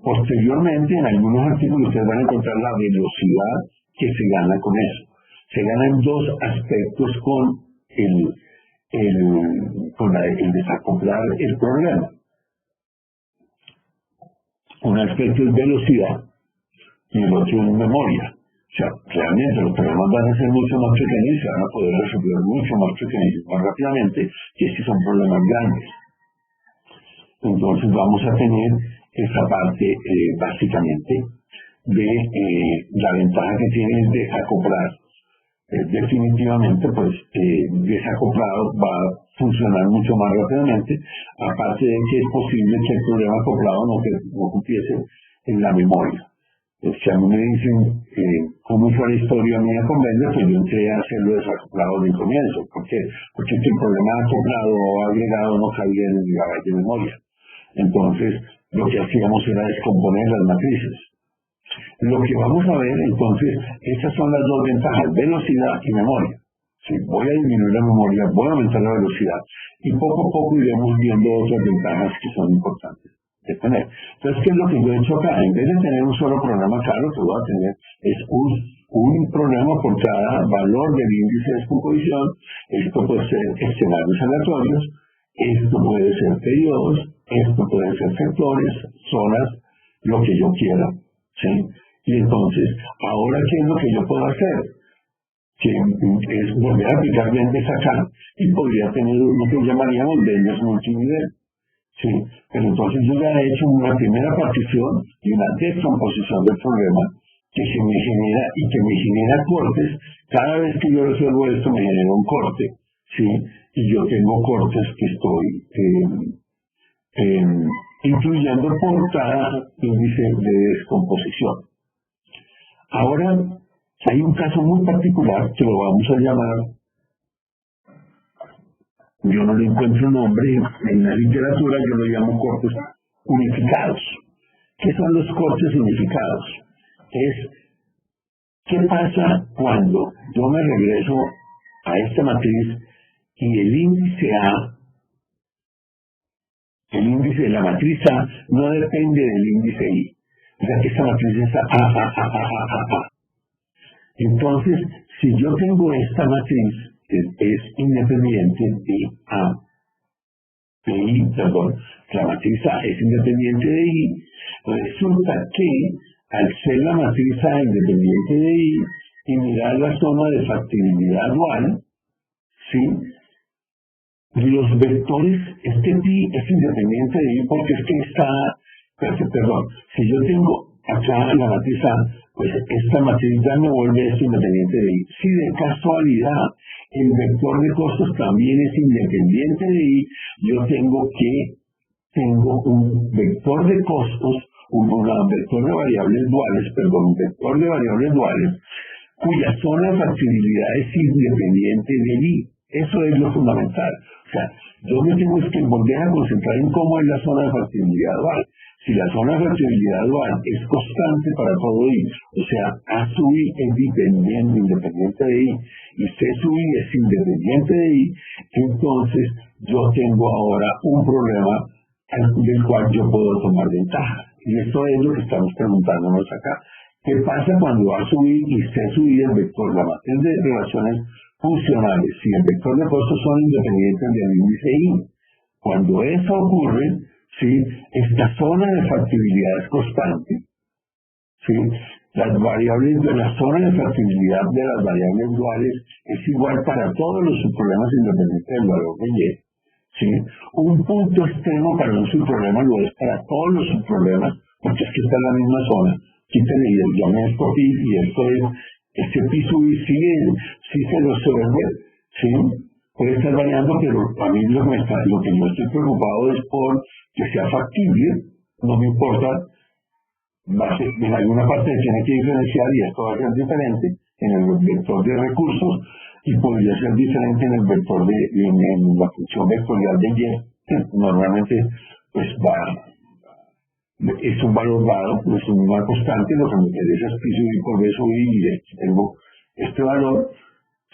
Posteriormente, en algunos artículos ustedes van a encontrar la velocidad que se gana con eso. Se ganan dos aspectos con el desacoplar el problema. Un aspecto es velocidad y el otro es memoria. O sea, realmente los problemas van a ser mucho más pequeños y se van a poder resolver mucho más pequeños, más rápidamente, que si son problemas grandes. Entonces vamos a tener esa parte básicamente de la ventaja que tiene el desacoplar. Definitivamente, pues desacoplado va a funcionar mucho más rápidamente, aparte de que es posible que el problema acoplado no empiece en la memoria. Si a mí me dicen cómo fue la historia mía con Bender, pues yo entré a hacerlo desacoplado del comienzo. ¿Por qué? Porque el problema acoplado o agregado no cabía en el gigabyte de memoria. Entonces, lo que hacíamos era descomponer las matrices. Lo que vamos a ver, entonces, estas son las dos ventajas, velocidad y memoria. Si voy a disminuir la memoria, voy a aumentar la velocidad, y poco a poco iremos viendo otras ventajas que son importantes de tener. Entonces, ¿qué es lo que yo he hecho acá? En vez de tener un solo programa, claro, lo que voy a tener es un programa por cada valor del índice de descomposición. Esto puede ser escenarios aleatorios, esto puede ser periodos, esto puede ser sectores, zonas, lo que yo quiera. ¿Sí? Y entonces, ahora, ¿qué es lo que yo puedo hacer? Que es volver a aplicar vendas acá y podría tener lo que llamaríamos vendas multinivel. ¿Sí? Pero entonces yo ya he hecho una primera partición y una descomposición del problema que me genera cortes. Cada vez que yo resuelvo esto me genera un corte, ¿sí? Y yo tengo cortes que estoy incluyendo por cada índice de descomposición. Ahora hay un caso muy particular que lo vamos a llamar, yo no le encuentro nombre en la literatura, yo lo llamo cortes unificados. ¿Qué son los cortes unificados? ¿Qué pasa cuando yo me regreso a esta matriz y el índice A, el índice de la matriz A no depende del índice I? O sea que esta matriz es A. Entonces, si yo tengo esta matriz que es independiente de A, la matriz A es independiente de I, resulta que al ser la matriz A independiente de I y mirar la zona de factibilidad dual, ¿sí? Los vectores, este pi es independiente de I porque es que está, si yo tengo acá la matriz A, pues esta matriz ya me vuelve esto independiente de I. Si de casualidad el vector de costos también es independiente de I, yo tengo un vector de costos, un vector de variables duales, un vector de variables duales, cuya zona de factibilidad es independiente de I. Eso es lo fundamental. O sea, yo me tengo que volver a concentrar en cómo es la zona de factibilidad dual. Si la zona de factibilidad dual es constante para todo I, o sea, A sub I es independiente de I, y C sub I es independiente de I, entonces yo tengo ahora un problema del cual yo puedo tomar ventaja. Y esto es lo que estamos preguntándonos acá. ¿Qué pasa cuando A sub I y C sub I es vector? La matriz de relaciones funcionales, si el vector de costos son independientes del índice I. Cuando eso ocurre, ¿sí? Esta zona de factibilidad es constante. ¿Sí? La zona de factibilidad de las variables duales es igual para todos los subproblemas independientes del valor de Y. ¿Sí? Un punto extremo para un subproblema lo es para todos los subproblemas, porque es que está en la misma zona. Quítenle y yo me escogí y esto es, este pi sub I sí se lo resuelve, ¿sí? Puede estar variando, pero a mí lo que yo estoy preocupado es por que sea factible, no me importa, en alguna parte tiene que diferenciar y esto va a ser diferente en el vector de recursos y podría ser diferente en el vector en la función vectorial de Y, que normalmente pues es un valor dado, es una constante, lo que me interesa es pi sub I por B sub I y tengo este valor.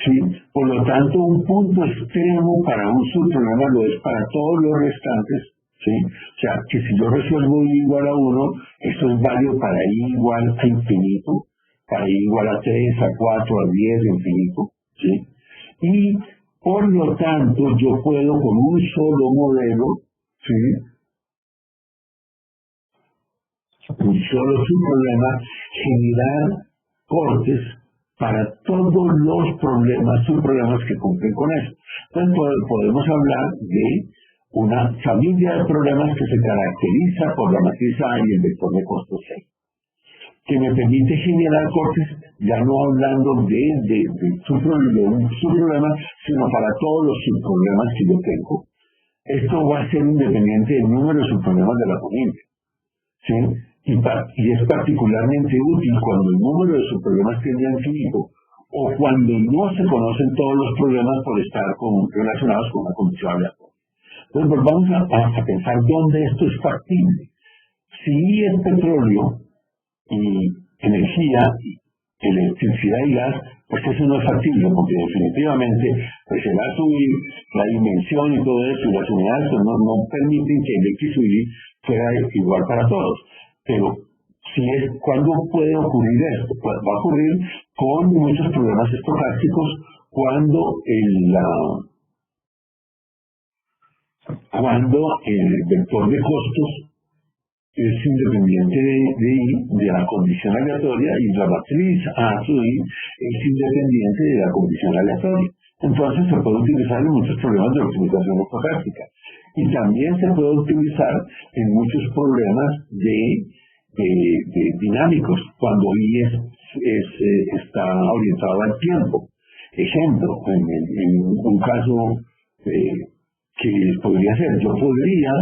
Sí, por lo tanto, un punto extremo para un subproblema lo es para todos los restantes, ¿sí? O sea, que si yo resuelvo I igual a 1, eso es válido para I igual a infinito, para I igual a 3, a 4, a 10, infinito, ¿sí? Y, por lo tanto, yo puedo con un solo modelo, ¿sí? Un solo subproblema, generar cortes para todos los subproblemas que cumplen con eso. Entonces podemos hablar de una familia de problemas que se caracteriza por la matriz A y el vector de costos C, que me permite generar cortes, ya no hablando de un subproblema, sino para todos los subproblemas que yo tengo. Esto va a ser independiente del número de subproblemas de la familia, ¿sí? Y es particularmente útil cuando el número de subproblemas tiende a infinito o cuando no se conocen todos los problemas por estar relacionados con una condición aleatoria. Entonces, pues vamos a pensar dónde esto es factible. Si es petróleo y energía, electricidad y gas, pues eso no es factible, porque definitivamente pues el A sub I, la dimensión y todo eso, y las unidades pues no permiten que el X sub I fuera igual para todos. Pero ¿cuándo puede ocurrir esto? Pues va a ocurrir con muchos problemas estocásticos cuando el vector de costos es independiente de I, de la condición aleatoria, y la matriz A sub I es independiente de la condición aleatoria. Entonces se puede utilizar en muchos problemas de optimización estocástica. Y también se puede utilizar en muchos problemas dinámicos, cuando I está orientado al tiempo. Ejemplo, en un caso que podría ser, yo podría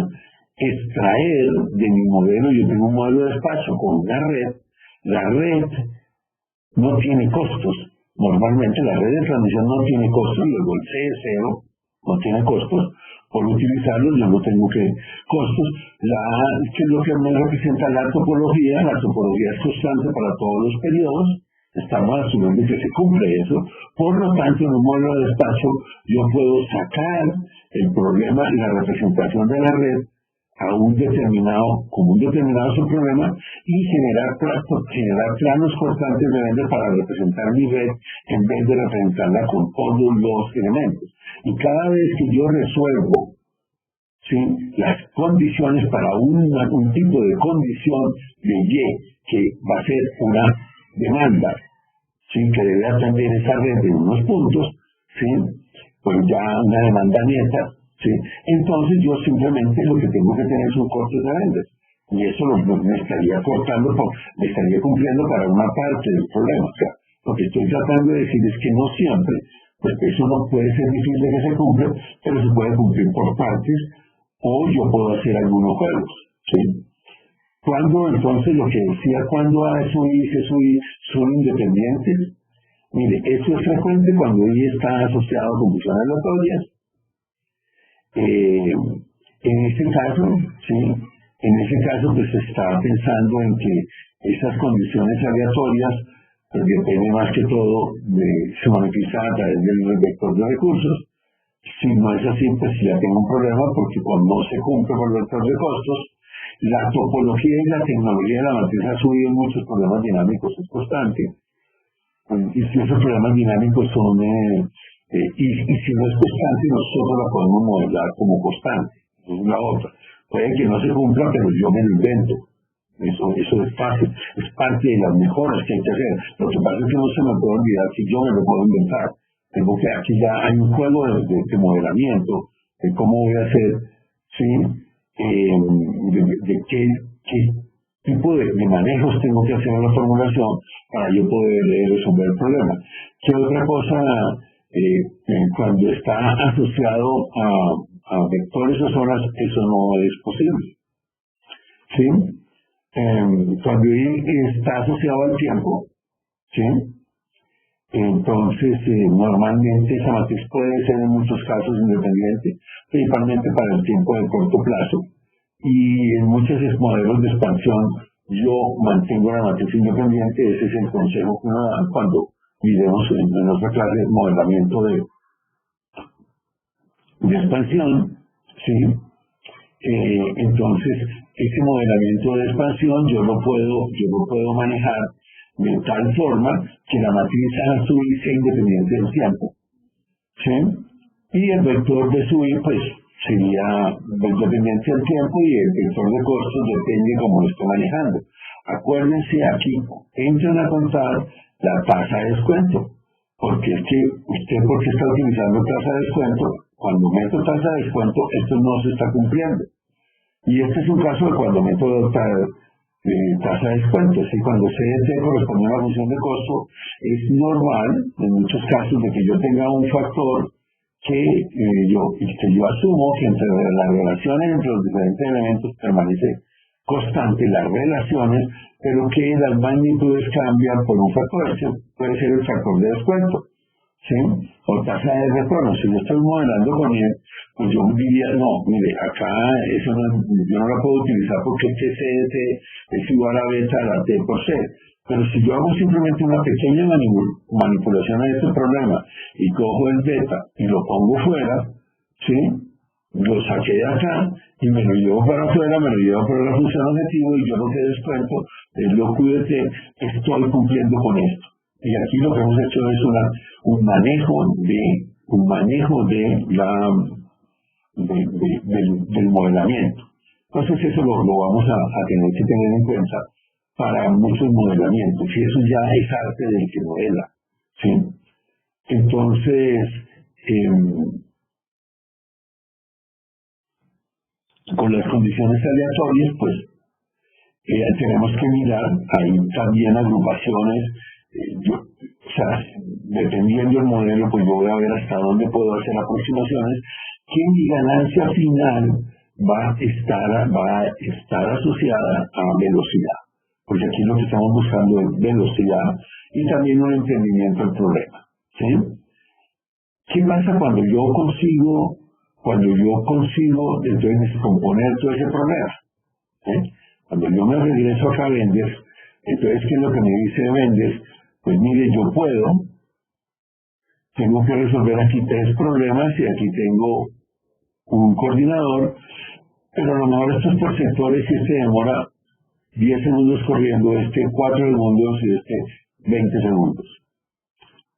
extraer de mi modelo, yo tengo un modelo de despacho con una red, la red no tiene costos, normalmente la red de transmisión no tiene costos, luego el C0 no tiene costos, por utilizarlos yo no tengo costos, que es lo que me representa la topología es constante para todos los periodos, estamos asumiendo que se cumple eso, por lo tanto en un modelo de despacho yo puedo sacar el problema, la representación de la red como un determinado subproblema y generar planos constantes de Bender para representar mi red en vez de representarla con todos los elementos. Y cada vez que yo resuelvo, ¿sí?, las condiciones para un tipo de condición de Y que va a ser una demanda, ¿sí?, que debe atender esa red de unos puntos, ¿sí?, pues ya una demanda neta, ¿sí? Entonces yo simplemente lo que tengo que tener son cortes de Bender. Y eso me estaría cortando, me estaría cumpliendo para una parte del problema. O sea, lo que estoy tratando de decir es que no siempre, pues eso no puede ser difícil de que se cumpla, pero se puede cumplir por partes, o yo puedo hacer algunos juegos. ¿Sí? Cuando entonces lo que decía, cuando SUI se son independientes, mire, eso es frecuente cuando I está asociado a condiciones aleatorias. En este caso, sí, en ese caso pues se está pensando en que esas condiciones aleatorias pues, dependen más que todo de se manifiesta a través del vector de recursos. Si no es así, pues ya tengo un problema porque cuando no se cumple con el vector de costos, la topología y la tecnología de la matriz ha subido muchos problemas dinámicos, es constante. Y si esos problemas dinámicos son, y si no es constante, nosotros la podemos modelar como constante. Esa es la otra. Puede que no se cumpla, pero yo me lo invento. Eso es fácil, es parte de las mejoras que hay que hacer. Lo que pasa es que no se me puede olvidar que yo me lo puedo inventar. Tengo que aquí ya hay un juego de modelamiento, de cómo voy a hacer, ¿sí? De qué tipo de manejos tengo que hacer en la formulación para yo poder resolver el problema. ¿Qué otra cosa cuando está asociado a vectores o zonas, eso no es posible? ¿Sí? Cuando está asociado al tiempo, ¿sí? Entonces, normalmente esa matriz puede ser en muchos casos independiente, principalmente para el tiempo de corto plazo. Y en muchos modelos de expansión yo mantengo la matriz independiente. Ese es el consejo que uno da cuando miremos en nuestra clase de modelamiento de expansión, ¿sí? Entonces, ese modelamiento de expansión yo lo puedo manejar de tal forma que la matriz SUI sea independiente del tiempo, ¿sí? Y el vector de SUI, pues, sería independiente del tiempo y el vector de costos depende de cómo lo esté manejando. Acuérdense aquí, entran a contar la tasa de descuento, porque es que usted, porque está utilizando tasa de descuento, cuando meto tasa de descuento, esto no se está cumpliendo. Y este es un caso de cuando meto tasa de descuento, es decir, cuando CDT corresponde a una función de costo, es normal, en muchos casos, de que yo tenga un factor que yo asumo que entre las relaciones entre los diferentes elementos permanece constante las relaciones, pero que las magnitudes cambian por un factor. Ese puede ser el factor de descuento, ¿sí? O tasa de retorno. Si yo estoy modelando con él, pues yo diría, no, mire, acá eso yo no la puedo utilizar porque este CDT es igual a beta a la T por C. Pero si yo hago simplemente una pequeña manipulación de este problema y cojo el beta y lo pongo fuera, ¿sí? Lo saqué de acá y me lo llevo para afuera, me lo llevo para la función objetivo y yo lo que descuento es lo QDT, estoy cumpliendo con esto. Y aquí lo que hemos hecho es un manejo del modelamiento. Entonces eso lo vamos a tener que tener en cuenta para muchos modelamientos, y eso ya es arte del que modela, ¿sí? Entonces, con las condiciones aleatorias, pues tenemos que mirar, hay también agrupaciones, o sea, dependiendo del modelo, pues yo voy a ver hasta dónde puedo hacer aproximaciones, que mi ganancia final va a estar asociada a velocidad. Porque aquí lo que estamos buscando es velocidad y también un entendimiento del problema, ¿sí? ¿Qué pasa cuando yo consigo entonces descomponer todo ese problema? ¿Sí? Cuando yo me regreso acá a Vendes, entonces ¿qué es lo que me dice Vendes? Pues mire, tengo que resolver aquí 3 problemas y aquí tengo un coordinador, pero a lo mejor esto es por sectores y se demora 10 segundos corriendo, 4 segundos y 20 segundos.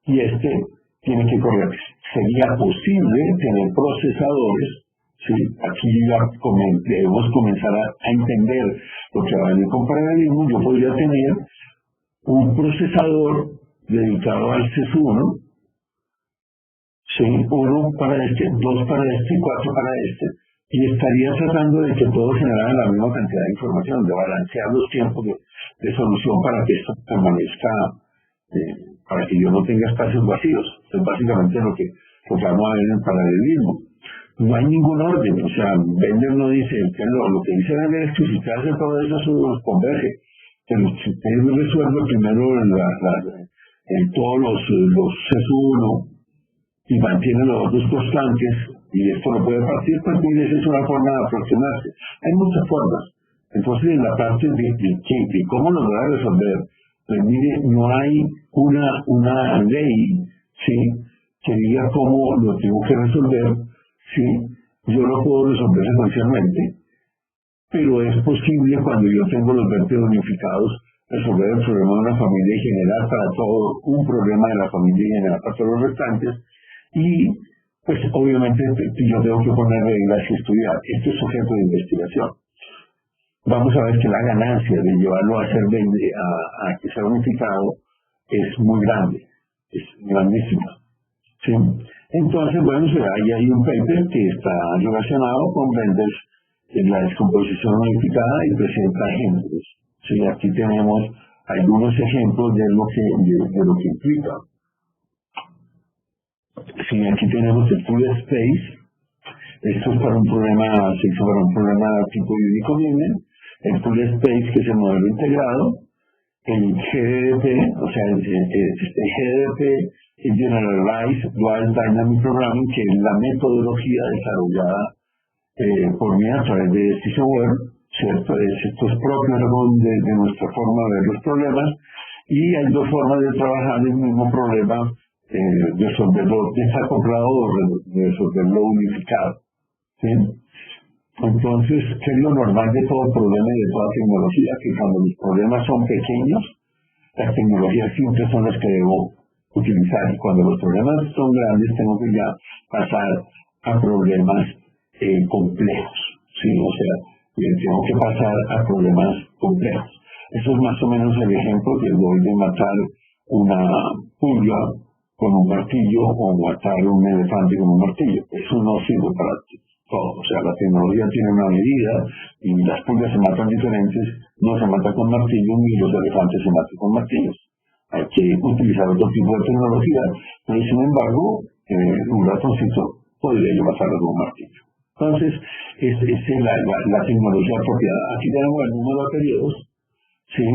Y tiene que correr. Sería posible tener procesadores, ¿sí? Aquí ya debemos comenzar a entender lo que va a venir con paralelismo. Yo podría tener un procesador dedicado al CES1, ¿sí? 1 para 2 para y 4 para y estaría tratando de que todos generaran la misma cantidad de información, de balancear los tiempos de solución para que esto permanezca, para que yo no tenga espacios vacíos. Es básicamente lo que vamos a ver en el paralelismo. No hay ningún orden, o sea, Bender no dice, lo que dice Bender es que si usted hace todo eso, converge. Pero si usted resuelve primero todos los C1 y mantiene los otros constantes, y esto lo puede partir, pues mire, esa es una forma de aproximarse. Hay muchas formas. Entonces, en la parte de cómo lo voy a resolver, pues mire, no hay una ley, ¿sí?, que diga cómo lo tengo que resolver, ¿sí? Yo lo puedo resolver secuencialmente, pero es posible cuando yo tengo los vértices unificados resolver el problema de una familia y generar para todo un problema de la familia y generar para todos los restantes. Y pues obviamente yo tengo que poner reglas y estudiar. Esto es sujeto de investigación. Vamos a ver que la ganancia de llevarlo a que sea unificado es muy grande, es grandísima, ¿sí? Entonces, bueno, ahí hay un paper que está relacionado con Benders en la descomposición unificada y presenta ejemplos. Sí, aquí tenemos algunos ejemplos de lo que implica. Sí, aquí tenemos el full space. Esto es para un problema, se hizo para un problema tipo Unicombine. El full space, que es el modelo integrado. El GDP, o sea, el GDP, el Generalized Dual Dynamic Programming, que es la metodología desarrollada por mí a través de Stisenware, ¿cierto? Esto es propio de nuestra forma de ver los problemas, y hay dos formas de trabajar el mismo problema, resolverlo desacoplado o resolverlo unificado, ¿sí? Entonces, ¿qué es lo normal de todo problema y de toda tecnología? Que cuando los problemas son pequeños, las tecnologías simples son las que debo utilizar, y cuando los problemas son grandes, tengo que ya pasar a problemas complejos, ¿sí? O sea, tengo que pasar a problemas complejos. Eso es más o menos el ejemplo que doy de matar una pulga con un martillo o matar un elefante con un martillo. Eso no sirve para todo. O sea, la tecnología tiene una medida y las pulgas se matan diferentes, no se matan con martillos ni los elefantes se matan con martillos. Hay que utilizar otro tipo de tecnología, pero sin embargo, un ratoncito podría yo matarlo con un martillo. Entonces, es la tecnología apropiada. Aquí tenemos el número de periodos, ¿sí?,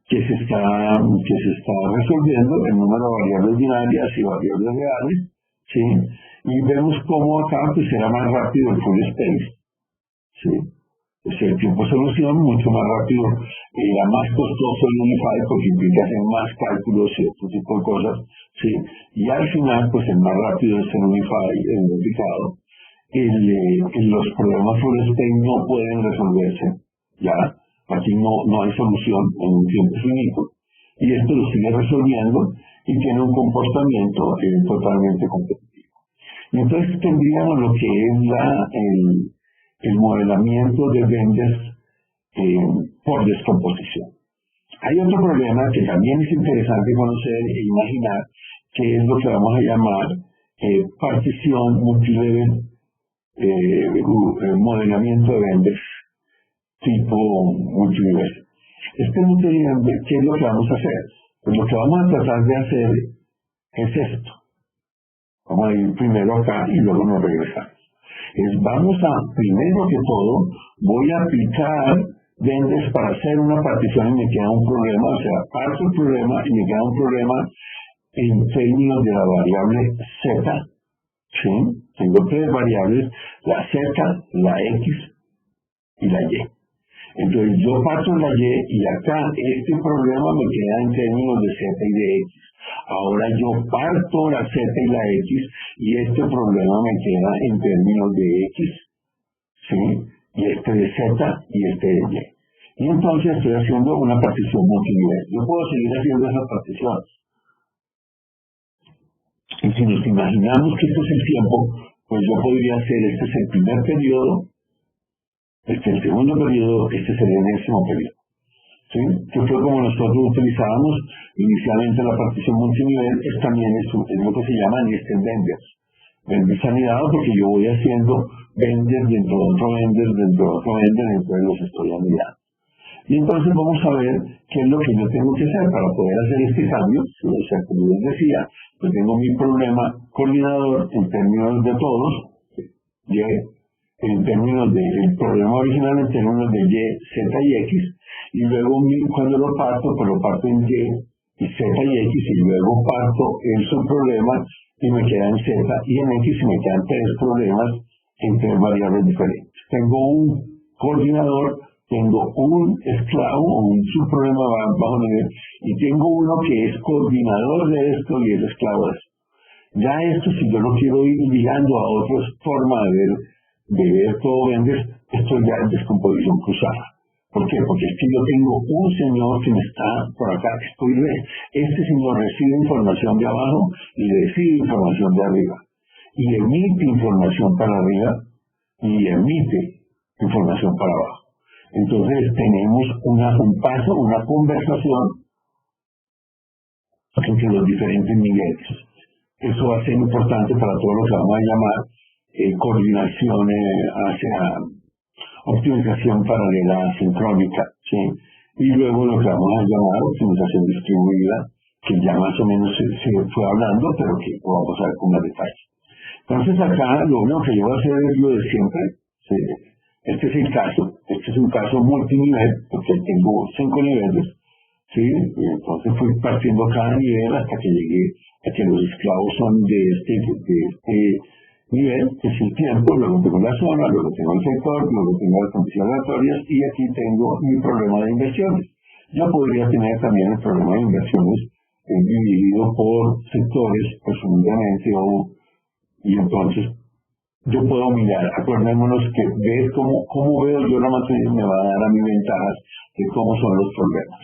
que se está resolviendo, el número de variables binarias y variables reales, ¿sí? Y vemos cómo acá pues será más rápido el full space, ¿sí? Pues el tiempo de solución mucho más rápido, era más costoso el Unify porque implica hacer más cálculos y este tipo de cosas, ¿sí? Y al final pues el más rápido es el Unify, el unificado. Los problemas full space no pueden resolverse, ¿ya? Aquí no hay solución en un tiempo finito, y esto lo sigue resolviendo y tiene un comportamiento totalmente competitivo. Y entonces tendríamos lo que es el modelamiento de Benders por descomposición. Hay otro problema que también es interesante conocer e imaginar, que es lo que vamos a llamar partición multilevel, modelamiento de Benders tipo multinivel. Multinivel, ¿qué es lo que vamos a hacer? Pues lo que vamos a tratar de hacer es esto. Vamos a ir primero acá y luego nos regresamos. Primero que todo, voy a aplicar Benders para hacer una partición y me queda un problema, o sea, parto el problema y me queda un problema en términos de la variable Z, ¿sí? Tengo tres variables, la Z, la X y la Y. Entonces yo parto la Y y acá este problema me queda en términos de Z y de X. Ahora yo parto la Z y la X y este problema me queda en términos de X, ¿sí? Y este de Z y este de Y. Y entonces estoy haciendo una partición multinivel. Yo puedo seguir haciendo esas particiones. Y si nos imaginamos que este es el tiempo, pues yo podría hacer, este es el primer periodo, este es el segundo periodo, este sería el décimo periodo, ¿sí? Que fue como nosotros utilizábamos inicialmente la partición multinivel. También es lo que se llama nested Benders. Benders anidado, porque yo voy haciendo vender, dentro de otro vender, dentro de otro vender, entonces los estoy mirando. Y entonces vamos a ver qué es lo que yo tengo que hacer para poder hacer este cambio. O sea, como les decía, yo tengo mi problema coordinador en términos de todos, en términos del problema original, en términos de Y, Z y X, y luego cuando lo parto, pues lo parto en Y Z y X, y luego parto el subproblema y me quedan Z y en X y me quedan tres problemas en tres variables diferentes. Tengo un coordinador, tengo un esclavo o un subproblema bajo nivel y tengo uno que es coordinador de esto y es esclavo de esto. Ya esto, si yo lo quiero ir ligando a otras formas de ver todo vendes, esto ya es descomposición cruzada. ¿Por qué? Porque es que yo tengo un señor que me está por acá, este señor recibe información de abajo y recibe información de arriba. Y emite información para arriba y emite información para abajo. Entonces tenemos un paso, una conversación entre los diferentes niveles. Eso va a ser importante para todo lo que vamos a llamar coordinación hacia optimización paralela sincrónica, ¿sí? Y luego lo que vamos a llamar optimización distribuida, que ya más o menos se fue hablando, pero que vamos a ver con más detalle. Entonces acá lo único que yo voy a hacer es lo de siempre, ¿sí? Este es un caso multinivel, porque tengo 5 niveles, ¿sí? Y entonces fui partiendo cada nivel hasta que llegué a que los esclavos son de este nivel, que es el tiempo, luego tengo la zona, luego tengo el sector, luego tengo las condiciones aleatorias y aquí tengo mi problema de inversiones. Yo podría tener también el problema de inversiones dividido por sectores, presumiblemente, y entonces yo puedo mirar, acordémonos que ver cómo veo yo la matriz me va a dar a mí ventajas de cómo son los problemas.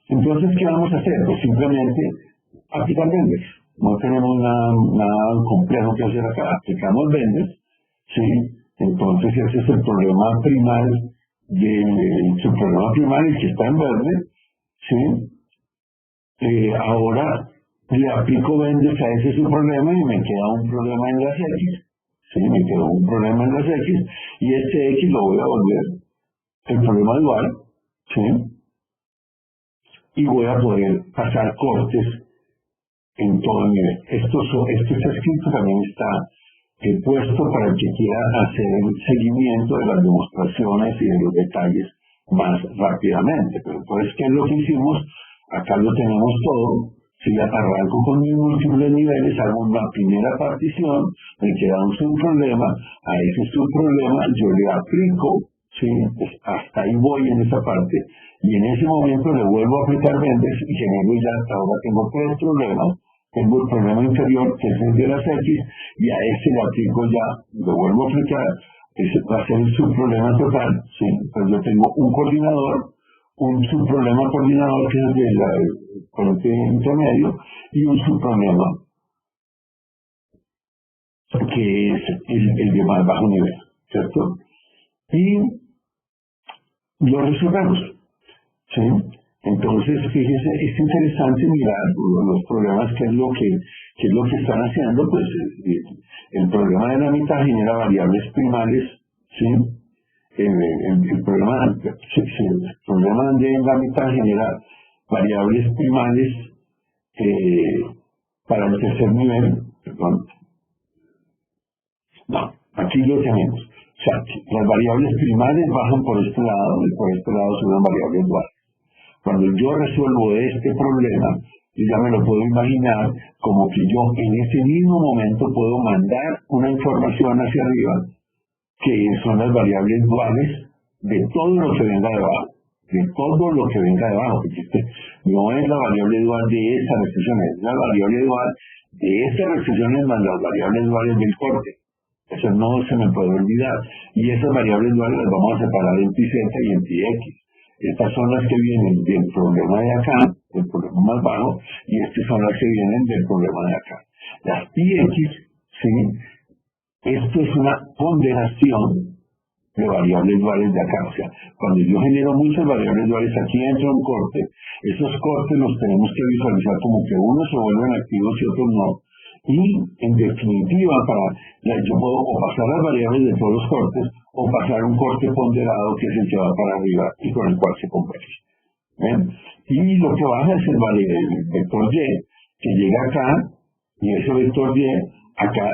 Entonces, ¿qué vamos a hacer? Pues simplemente aplicar venders. No tenemos nada complejo que hacer acá. Aplicamos venders, ¿sí? Entonces ese es el problema primario, su problema primario, el que está en verde, ¿sí? Ahora le aplico venders a ese su problema y me queda un problema en las X. Sí, me quedó un problema en las X y este X lo voy a volver el problema dual, ¿sí? Y voy a poder pasar cortes en todo el nivel. Esto está escrito, también está puesto para el que quiera hacer el seguimiento de las demostraciones y de los detalles más rápidamente. Pero entonces, ¿qué es lo que hicimos? Acá lo tenemos todo. Si arranco con mis múltiples niveles, hago una primera partición, me queda un subproblema, a ese subproblema yo le aplico, ¿sí? Pues hasta ahí voy en esa parte, y en ese momento le vuelvo a aplicar venders y genero ya hasta ahora tengo tres problemas. Tengo el problema inferior, que es el de las X, y a ese le aplico ya, lo vuelvo a aplicar, ese va a ser el subproblema total, ¿sí? Entonces yo tengo un coordinador, un subproblema coordinador que es del corte intermedio y un subproblema que es el de más bajo nivel, ¿cierto? Y lo resolvemos, ¿sí? Entonces, fíjese, es interesante mirar los problemas, qué es lo que están haciendo. Pues el problema de la mitad genera variables primarias, ¿sí? El problema de la mitad genera variables primarias para el tercer nivel. Perdón. No, aquí lo tenemos. O sea, las variables primarias bajan por este lado y por este lado suben variables duales. Cuando yo resuelvo este problema, yo ya me lo puedo imaginar como que yo en ese mismo momento puedo mandar una información hacia arriba, que son las variables duales de todo lo que venga debajo. De todo lo que venga debajo. Porque no es la variable dual de esta restricción, es la variable dual de estas restricciones más las variables duales del corte. Eso no se me puede olvidar. Y esas variables duales las vamos a separar en pi z y en pi x. Estas son las que vienen del problema de acá, del problema más bajo, y estas son las que vienen del problema de acá. Las pi x, ¿sí? Esto es una ponderación de variables duales de acá. O sea, cuando yo genero muchas variables duales, aquí entra un corte. Esos cortes los tenemos que visualizar como que unos se vuelven activos y otros no. Y en definitiva, yo puedo o pasar las variables de todos los cortes o pasar un corte ponderado que es el que va para arriba y con el cual se converge. ¿Ven? Y lo que baja es el vector Y, que llega acá, y ese vector Y acá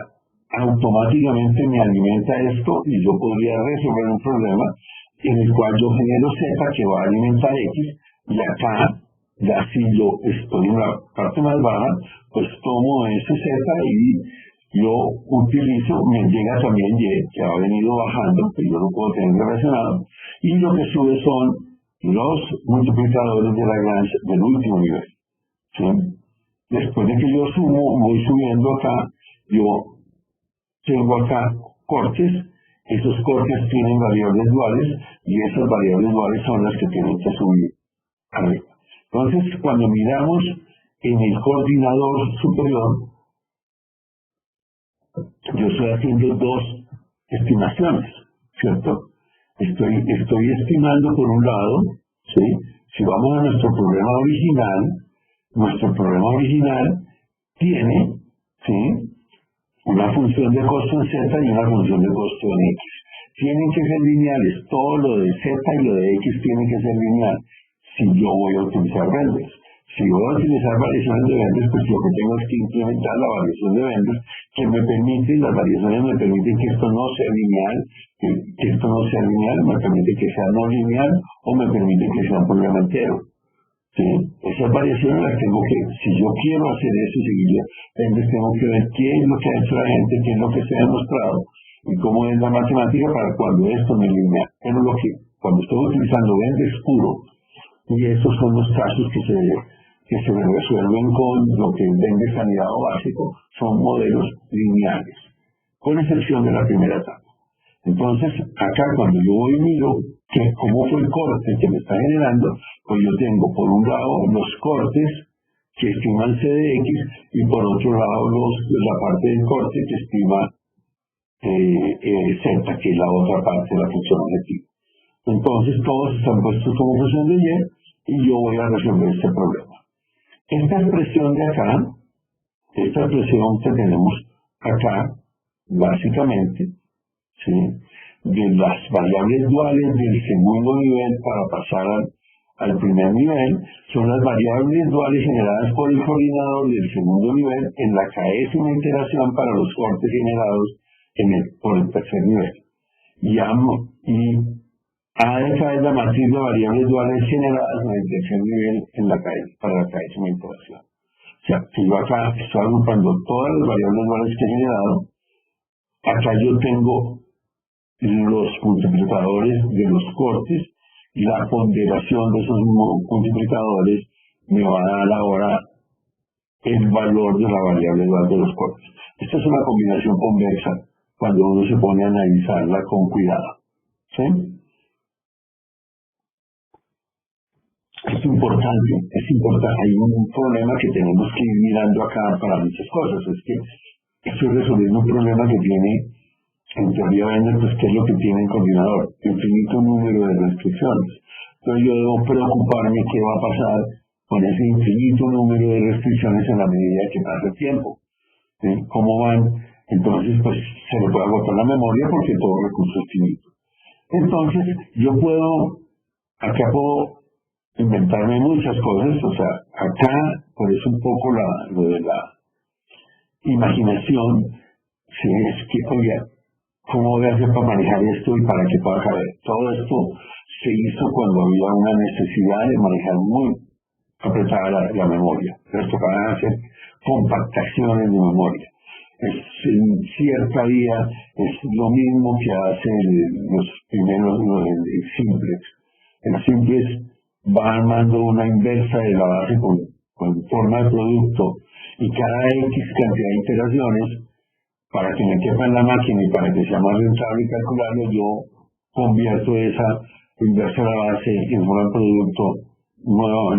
automáticamente me alimenta esto, y yo podría resolver un problema en el cual yo genero Z que va a alimentar X, y acá, ya si yo estoy en la parte más baja, pues tomo ese Z y yo utilizo, me llega también Y, que ha venido bajando, que yo lo puedo tener relacionado, y lo que sube son los multiplicadores de Lagrange del último nivel. ¿Sí? Después de que yo sumo, voy subiendo acá, yo tengo acá cortes, esos cortes tienen variables duales, y esas variables duales son las que tienen que subir arriba. Entonces, cuando miramos en el coordinador superior, yo estoy haciendo dos estimaciones, ¿cierto? Estoy estimando por un lado, ¿sí? Si vamos a nuestro problema original tiene, ¿sí?, una función de costo en Z y una función de costo en X. Tienen que ser lineales, todo lo de Z y lo de X tiene que ser lineal si yo voy a utilizar renders. Si voy a utilizar variaciones de renders, pues lo que tengo es que implementar la variación de renders que me permite, las variaciones me permiten que esto no sea lineal, me permite que sea no lineal o me permite que sea un problema entero. ¿Sí? Esas variaciones las tengo que, si yo quiero hacer eso, entonces tengo que ver qué es lo que ha hecho la gente, qué es lo que se ha demostrado y cómo es la matemática para cuando esto me lineal. Pero cuando estoy utilizando renders puro, y esos son los casos que se resuelven con lo que es render sanidad básico, son modelos lineales, con excepción de la primera etapa. Entonces, acá cuando yo voy y miro cómo fue el corte que me está generando, pues yo tengo por un lado los cortes que estiman C de X y por otro lado la parte del corte que estima Z, que es la otra parte de la función objetiva. Entonces, todos están puestos como función de Y yo voy a resolver este problema. Esta expresión de acá, esta expresión que tenemos acá, básicamente, ¿sí?, de las variables duales del segundo nivel para pasar al primer nivel, son las variables duales generadas por el coordinador del segundo nivel en la késima iteración para los cortes generados por el tercer nivel. Y A de K es la matriz de variables duales generadas en el tercer nivel para la késima iteración. O sea, que yo acá estoy agrupando todas las variables duales que he generado. Acá yo tengo los multiplicadores de los cortes y la ponderación de esos multiplicadores me va a dar ahora el valor de la variable dual de los cortes. Esta es una combinación convexa cuando uno se pone a analizarla con cuidado. ¿Sí? Es importante. Hay un problema que tenemos que ir mirando acá para muchas cosas. Es que estoy resolviendo un problema que tiene, en teoría, pues qué es lo que tiene el coordinador, infinito número de restricciones. Entonces yo debo preocuparme qué va a pasar con ese infinito número de restricciones en la medida que pasa el tiempo. ¿Sí? ¿Cómo van? Entonces, pues se le puede agotar la memoria porque todo recurso es finito. Entonces, acá puedo inventarme muchas cosas, o sea, acá, por eso un poco lo de la imaginación, si es que, oye, ¿cómo voy a hacer para manejar esto y para que pueda caber? Todo esto se hizo cuando había una necesidad de manejar muy apretada la memoria. Entonces tocaban hacer compactaciones de memoria. En cierta vía es lo mismo que hacen los primeros, el simplex. El simplex va armando una inversa de la base con forma de producto y cada X cantidad de iteraciones para que me quepa en la máquina y para que sea más rentable calcularlo, yo convierto esa inversa de la base en forma de producto,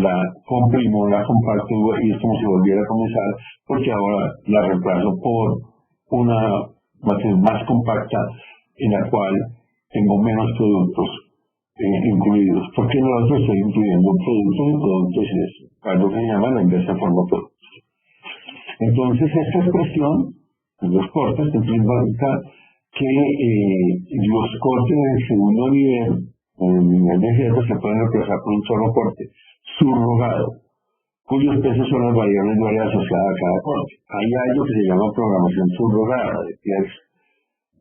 la comprimo, la compacto y es como si volviera a comenzar, porque ahora la reemplazo por una matriz más compacta en la cual tengo menos productos incluidos. Porque nosotros estoy incluyendo productos y productos es algo que se llama la inversa forma de productos. Entonces, esta expresión, los cortes, implica que los cortes del segundo nivel, en el nivel de Z, se pueden reemplazar por un solo corte subrogado, cuyos pesos son las variables de área asociadas a cada corte. Hay algo que se llama programación subrogada,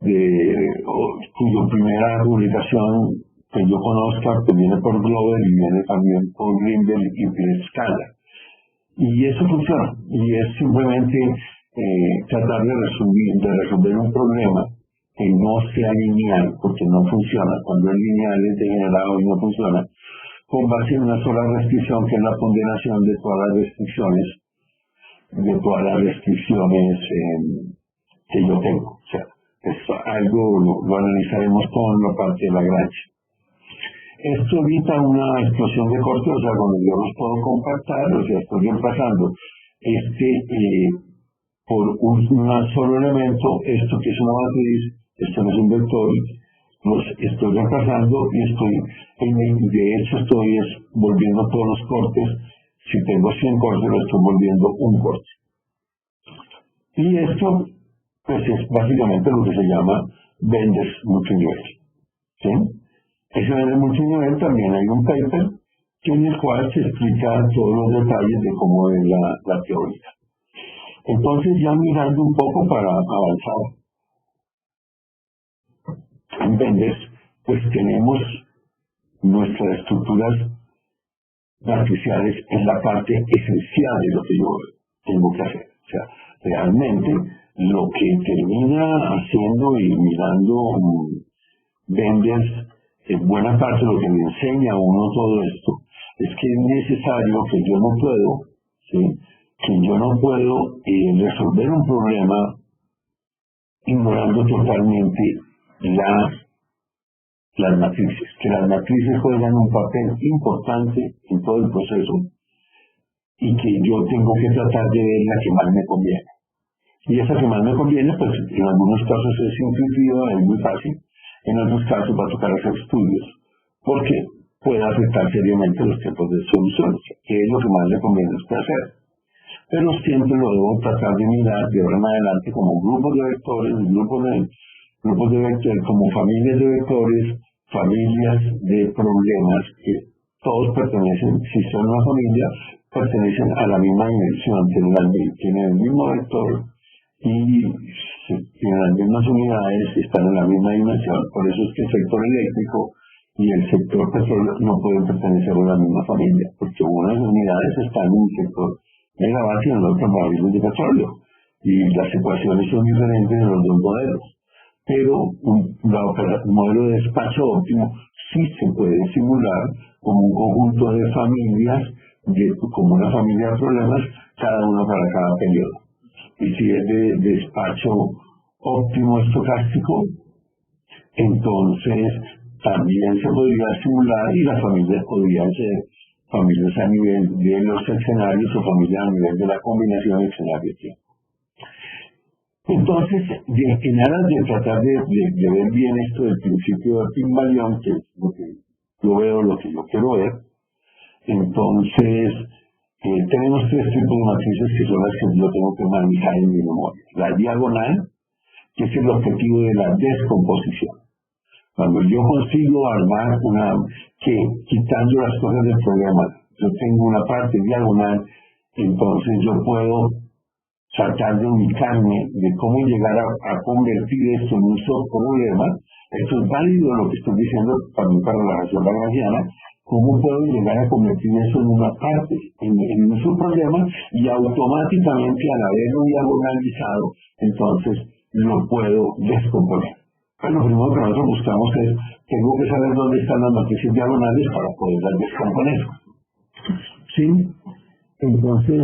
cuya primera publicación que yo conozca pues viene por Glover y viene también por Grindel y Scala. Y eso funciona, y es simplemente tratar de resolver un problema que no sea lineal, porque no funciona. Cuando es lineal es degenerado y no funciona, con base en una sola restricción, que es la ponderación de todas las restricciones que yo tengo. O sea, es algo, lo analizaremos con la parte de Lagrange. Esto evita una explosión de cortes, o sea, cuando yo los puedo compactar, o sea, estoy reemplazando por un solo elemento, esto que es una matriz, esto no es un vector, los estoy reemplazando y de hecho estoy volviendo todos los cortes. Si tengo 100 cortes, lo estoy volviendo un corte. Y esto, pues es básicamente lo que se llama Benders multinivel. ¿Sí? Ese Benders multinivel también hay un paper en el cual se explica todos los detalles de cómo es la teoría. Entonces, ya mirando un poco para avanzar en Benders, pues tenemos nuestras estructuras matriciales en la parte esencial de lo que yo tengo que hacer. O sea, realmente lo que termina haciendo y mirando Benders, buena parte de lo que me enseña a uno todo esto, es que es necesario que yo no puedo, ¿sí? Resolver un problema ignorando totalmente las matrices, que las matrices juegan un papel importante en todo el proceso y que yo tengo que tratar de ver la que más me conviene. Y esa que más me conviene, pues en algunos casos es intuitiva, es muy fácil, en otros casos va a tocar hacer estudios, porque puede afectar seriamente los tiempos de solución, que es lo que más le conviene a usted hacer. Pero siempre lo debo tratar de mirar de ahora en adelante como grupos de vectores, como familias de vectores, familias de problemas que todos pertenecen, si son una familia, pertenecen a la misma dimensión, tienen el mismo vector y tienen las mismas unidades, están en la misma dimensión. Por eso es que el sector eléctrico y el sector petróleo no pueden pertenecer a la misma familia, porque unas unidades están en el sector megavatio y en el otro barriles de petróleo, y las ecuaciones son diferentes en los dos modelos. Pero un modelo de despacho óptimo sí se puede simular como un conjunto de familias, como una familia de problemas, cada uno para cada periodo. Y si es de despacho óptimo estocástico, entonces también se podría simular y las familias podrían ser familias a nivel de los escenarios o familias a nivel de la combinación de escenarios. Entonces, en aras de tratar de ver bien esto del principio de Pygmalion, que es lo que yo veo, lo que yo quiero ver, entonces tenemos tres tipos de matrices que son las que yo tengo que manejar en mi memoria. La diagonal, que es el objetivo de la descomposición. Cuando yo consigo armar quitando las cosas del problema, yo tengo una parte diagonal, entonces yo puedo tratar de ubicarme de cómo llegar a convertir esto en un solo problema. Esto es válido lo que estoy diciendo también para la relación lagrangiana. ¿Cómo puedo llegar a convertir eso en una parte, en un solo problema, y automáticamente al haberlo diagonalizado, entonces lo puedo descomponer? Lo primero que nosotros buscamos es, tengo que saber dónde están las matrices diagonales para poderlas descomponer. ¿Sí? Entonces,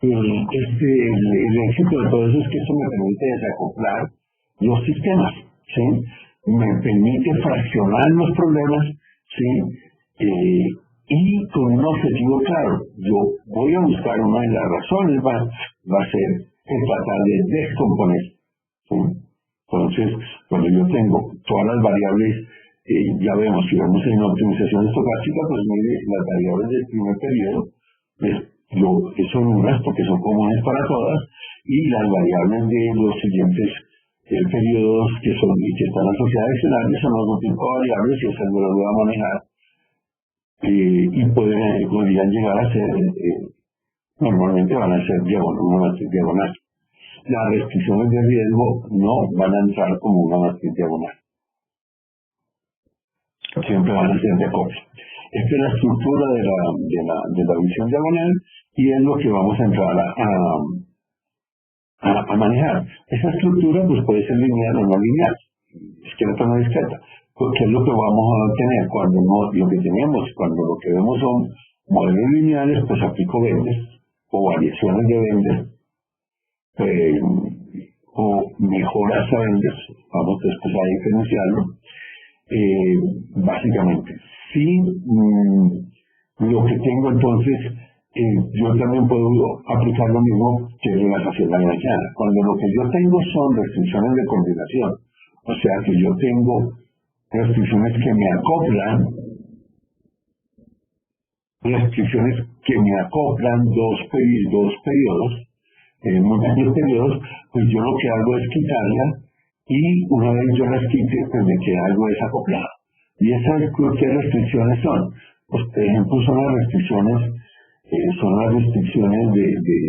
el éxito de todo eso es que eso me permite desacoplar los sistemas, ¿sí? Me permite fraccionar los problemas, ¿sí? Y con un objetivo claro. Yo voy a buscar una de las razones, va a ser tratar de descomponer, ¿sí? Entonces, cuando yo tengo todas las variables, ya vemos, si vemos en optimización estocástica, pues mire, las variables del primer periodo, son unas porque son comunes para todas, y las variables de los siguientes periodos que están asociadas a escenarios son otro tipo de variables y esas no las voy a manejar y podrían llegar a ser, normalmente van a ser una matriz diagonal. Las restricciones de riesgo no van a entrar como una matriz diagonal. Siempre van a ser de copia. Esta es la estructura de la visión diagonal y es lo que vamos a entrar a manejar. Esa estructura pues puede ser lineal o no lineal, discreta o no discreta, porque es lo que vamos a tener cuando cuando lo que vemos son modelos lineales, pues aplico Benders o variaciones de Benders o mejoras a Benders, vamos después a diferenciarlo. Básicamente, si lo que tengo entonces, yo también puedo aplicar lo mismo que relajación lagrangiana. Cuando lo que yo tengo son restricciones de coordinación, o sea que yo tengo restricciones que me acoplan dos periodos, múltiples periodos, pues yo lo que hago es quitarla y una vez yo las quite, pues me queda algo desacoplado. ¿Y esas qué restricciones son? Pues, por ejemplo, son las restricciones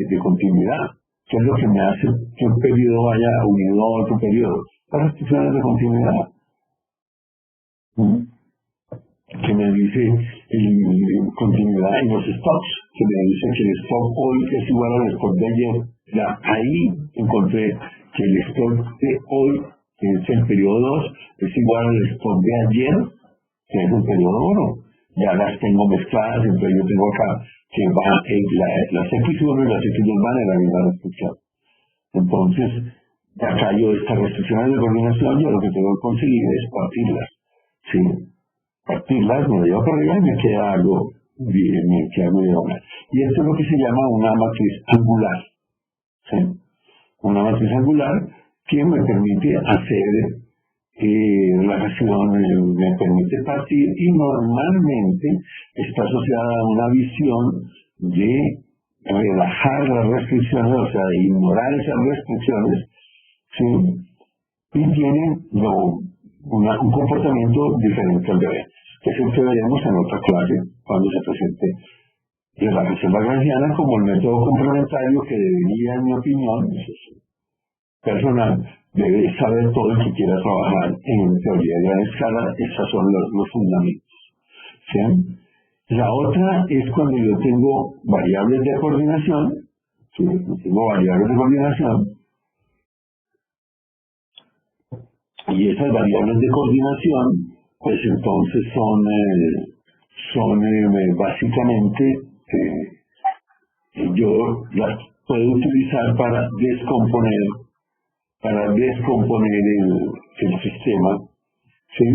de continuidad. ¿Qué es lo que me hace que un periodo vaya unido a otro periodo? Las restricciones de continuidad. Que me dice continuidad en los stocks, que me dice que el stock hoy es igual al stock de ayer. Ya ahí encontré que el stock de hoy, que es el periodo 2, es igual al stock de ayer, que es el periodo 1. Ya las tengo mezcladas, entonces yo tengo acá que van las X1 y las X2 van en la misma restricción. Entonces, acá yo estas restricciones de coordinación, yo lo que tengo que conseguir es partirlas. ¿Sí? Partirlas, me lo llevo para arriba y me queda algo diagonal. Y esto es lo que se llama una matriz angular. ¿Sí? Una matriz angular que me permite hacer relajación, me permite partir y normalmente está asociada a una visión de relajar las restricciones, o sea, de ignorar esas restricciones, ¿sí? Y tienen un comportamiento diferente al de B, que es el que veremos en otra clase cuando se presente relajación lagrangiana como el método complementario que debería, en mi opinión, personal, debe saber todo el que quiera trabajar en teoría de gran escala. Esos son los fundamentos. ¿Sí? La otra es cuando yo tengo variables de coordinación, ¿sí? Y esas variables de coordinación, pues entonces son básicamente, yo las puedo utilizar para descomponer el sistema, ¿sí?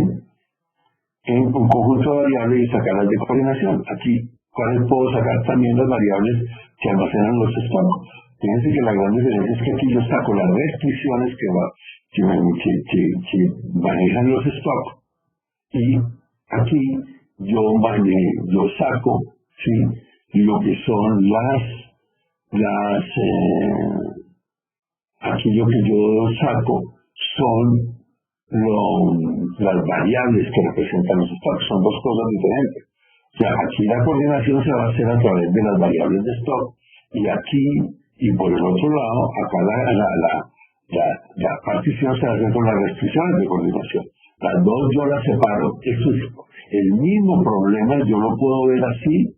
En un conjunto de variables y sacarlas de coordinación. Aquí, ¿cuáles puedo sacar? También las variables que almacenan los stocks. Fíjense que la gran diferencia es que aquí yo saco las restricciones que manejan los stocks y aquí yo saco, ¿sí? Lo que son aquí lo que yo saco son las variables que representan los stocks. Son dos cosas diferentes. O sea, aquí la coordinación se va a hacer a través de las variables de stock y aquí, y por el otro lado, acá la partición se hace con las restricciones de coordinación. Las dos yo las separo. Eso es el mismo problema, yo lo puedo ver así,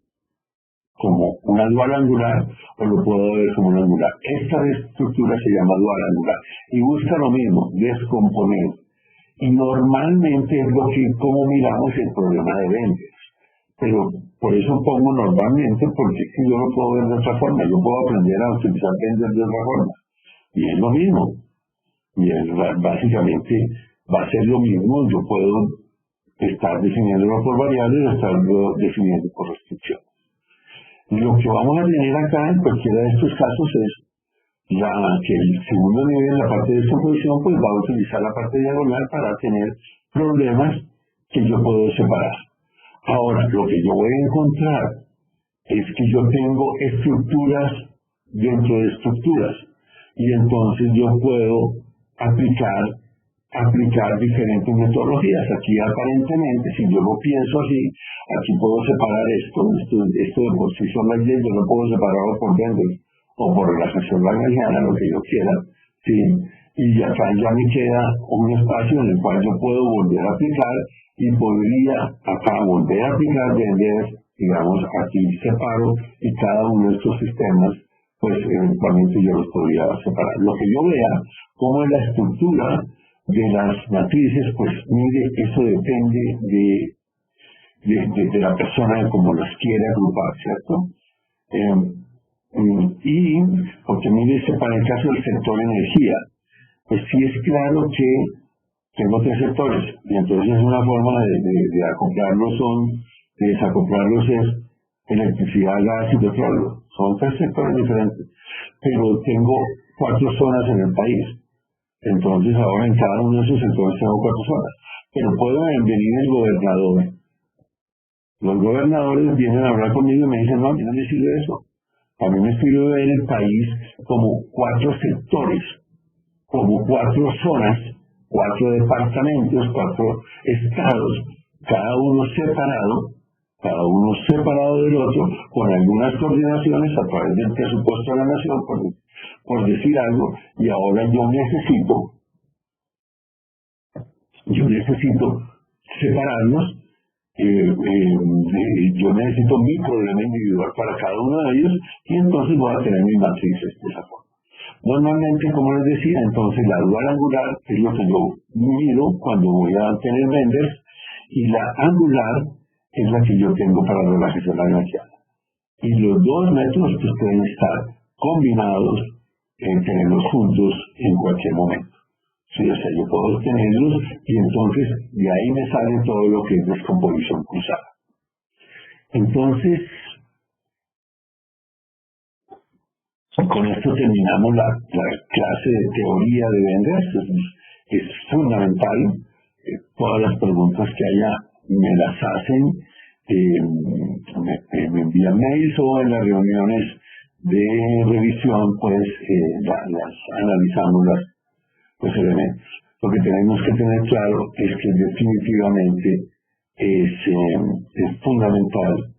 como una dual angular, o lo puedo ver como una angular. Esta estructura se llama dual angular y busca lo mismo, descomponer. Y normalmente es como miramos el problema de Benders. Pero por eso pongo normalmente, porque es que yo lo puedo ver de otra forma. Yo puedo aprender a utilizar Benders de otra forma. Y es lo mismo. Y básicamente va a ser lo mismo. Yo puedo estar definiéndolo por variables o estarlo definiendo por restricción. Lo que vamos a tener acá en cualquiera de estos casos es que el segundo nivel, la parte de descomposición, pues va a utilizar la parte diagonal para tener problemas que yo puedo separar. Ahora, lo que yo voy a encontrar es que yo tengo estructuras dentro de estructuras y entonces yo puedo aplicar diferentes metodologías. Aquí aparentemente, si yo lo pienso así, aquí puedo separar esto de por sí son las leyes, yo no puedo separarlo por Bendel o por relajación lagrangiana, lo que yo quiera, ¿sí? Y acá ya me queda un espacio en el cual yo puedo volver a aplicar y podría acá volver a aplicar Bendel, digamos, aquí separo y cada uno de estos sistemas, pues eventualmente yo los podría separar. Lo que yo vea, cómo es la estructura de las matrices, pues mire, eso depende de la persona, de cómo las quiere agrupar, ¿cierto? Y, porque mire, para el caso del sector energía, pues sí es claro que tengo tres sectores, y entonces una forma de acoplarlos de desacoplarlos es electricidad, gas y petróleo. Son tres sectores diferentes, pero tengo 4 zonas en el país. Entonces ahora en cada uno de esos sectores tengo 4 zonas. Pero puede venir el gobernador. Los gobernadores vienen a hablar conmigo y me dicen, no, a mí no me sirve eso. A mí me sirve ver el país como 4 sectores, como 4 zonas, 4 departamentos, 4 estados, cada uno separado del otro, con algunas coordinaciones a través del presupuesto de la nación, por decir algo, y ahora yo necesito separarlos, yo necesito mi problema individual para cada uno de ellos, y entonces voy a tener mis matrices de esa forma. Normalmente, como les decía, entonces la dual angular es lo que yo miro cuando voy a tener vendors, y la angular es la que yo tengo para la relajación lagrangiana. Y los dos métodos pues pueden estar combinados, tenerlos juntos en cualquier momento. Sí, o sea, yo puedo tenerlos y entonces de ahí me sale todo lo que es descomposición cruzada. Entonces, con esto terminamos la clase de teoría de Benders. Es fundamental. Todas las preguntas que haya me las hacen, me envían mails o en las reuniones de revisión, pues las analizamos los elementos. Lo que tenemos que tener claro es que definitivamente es fundamental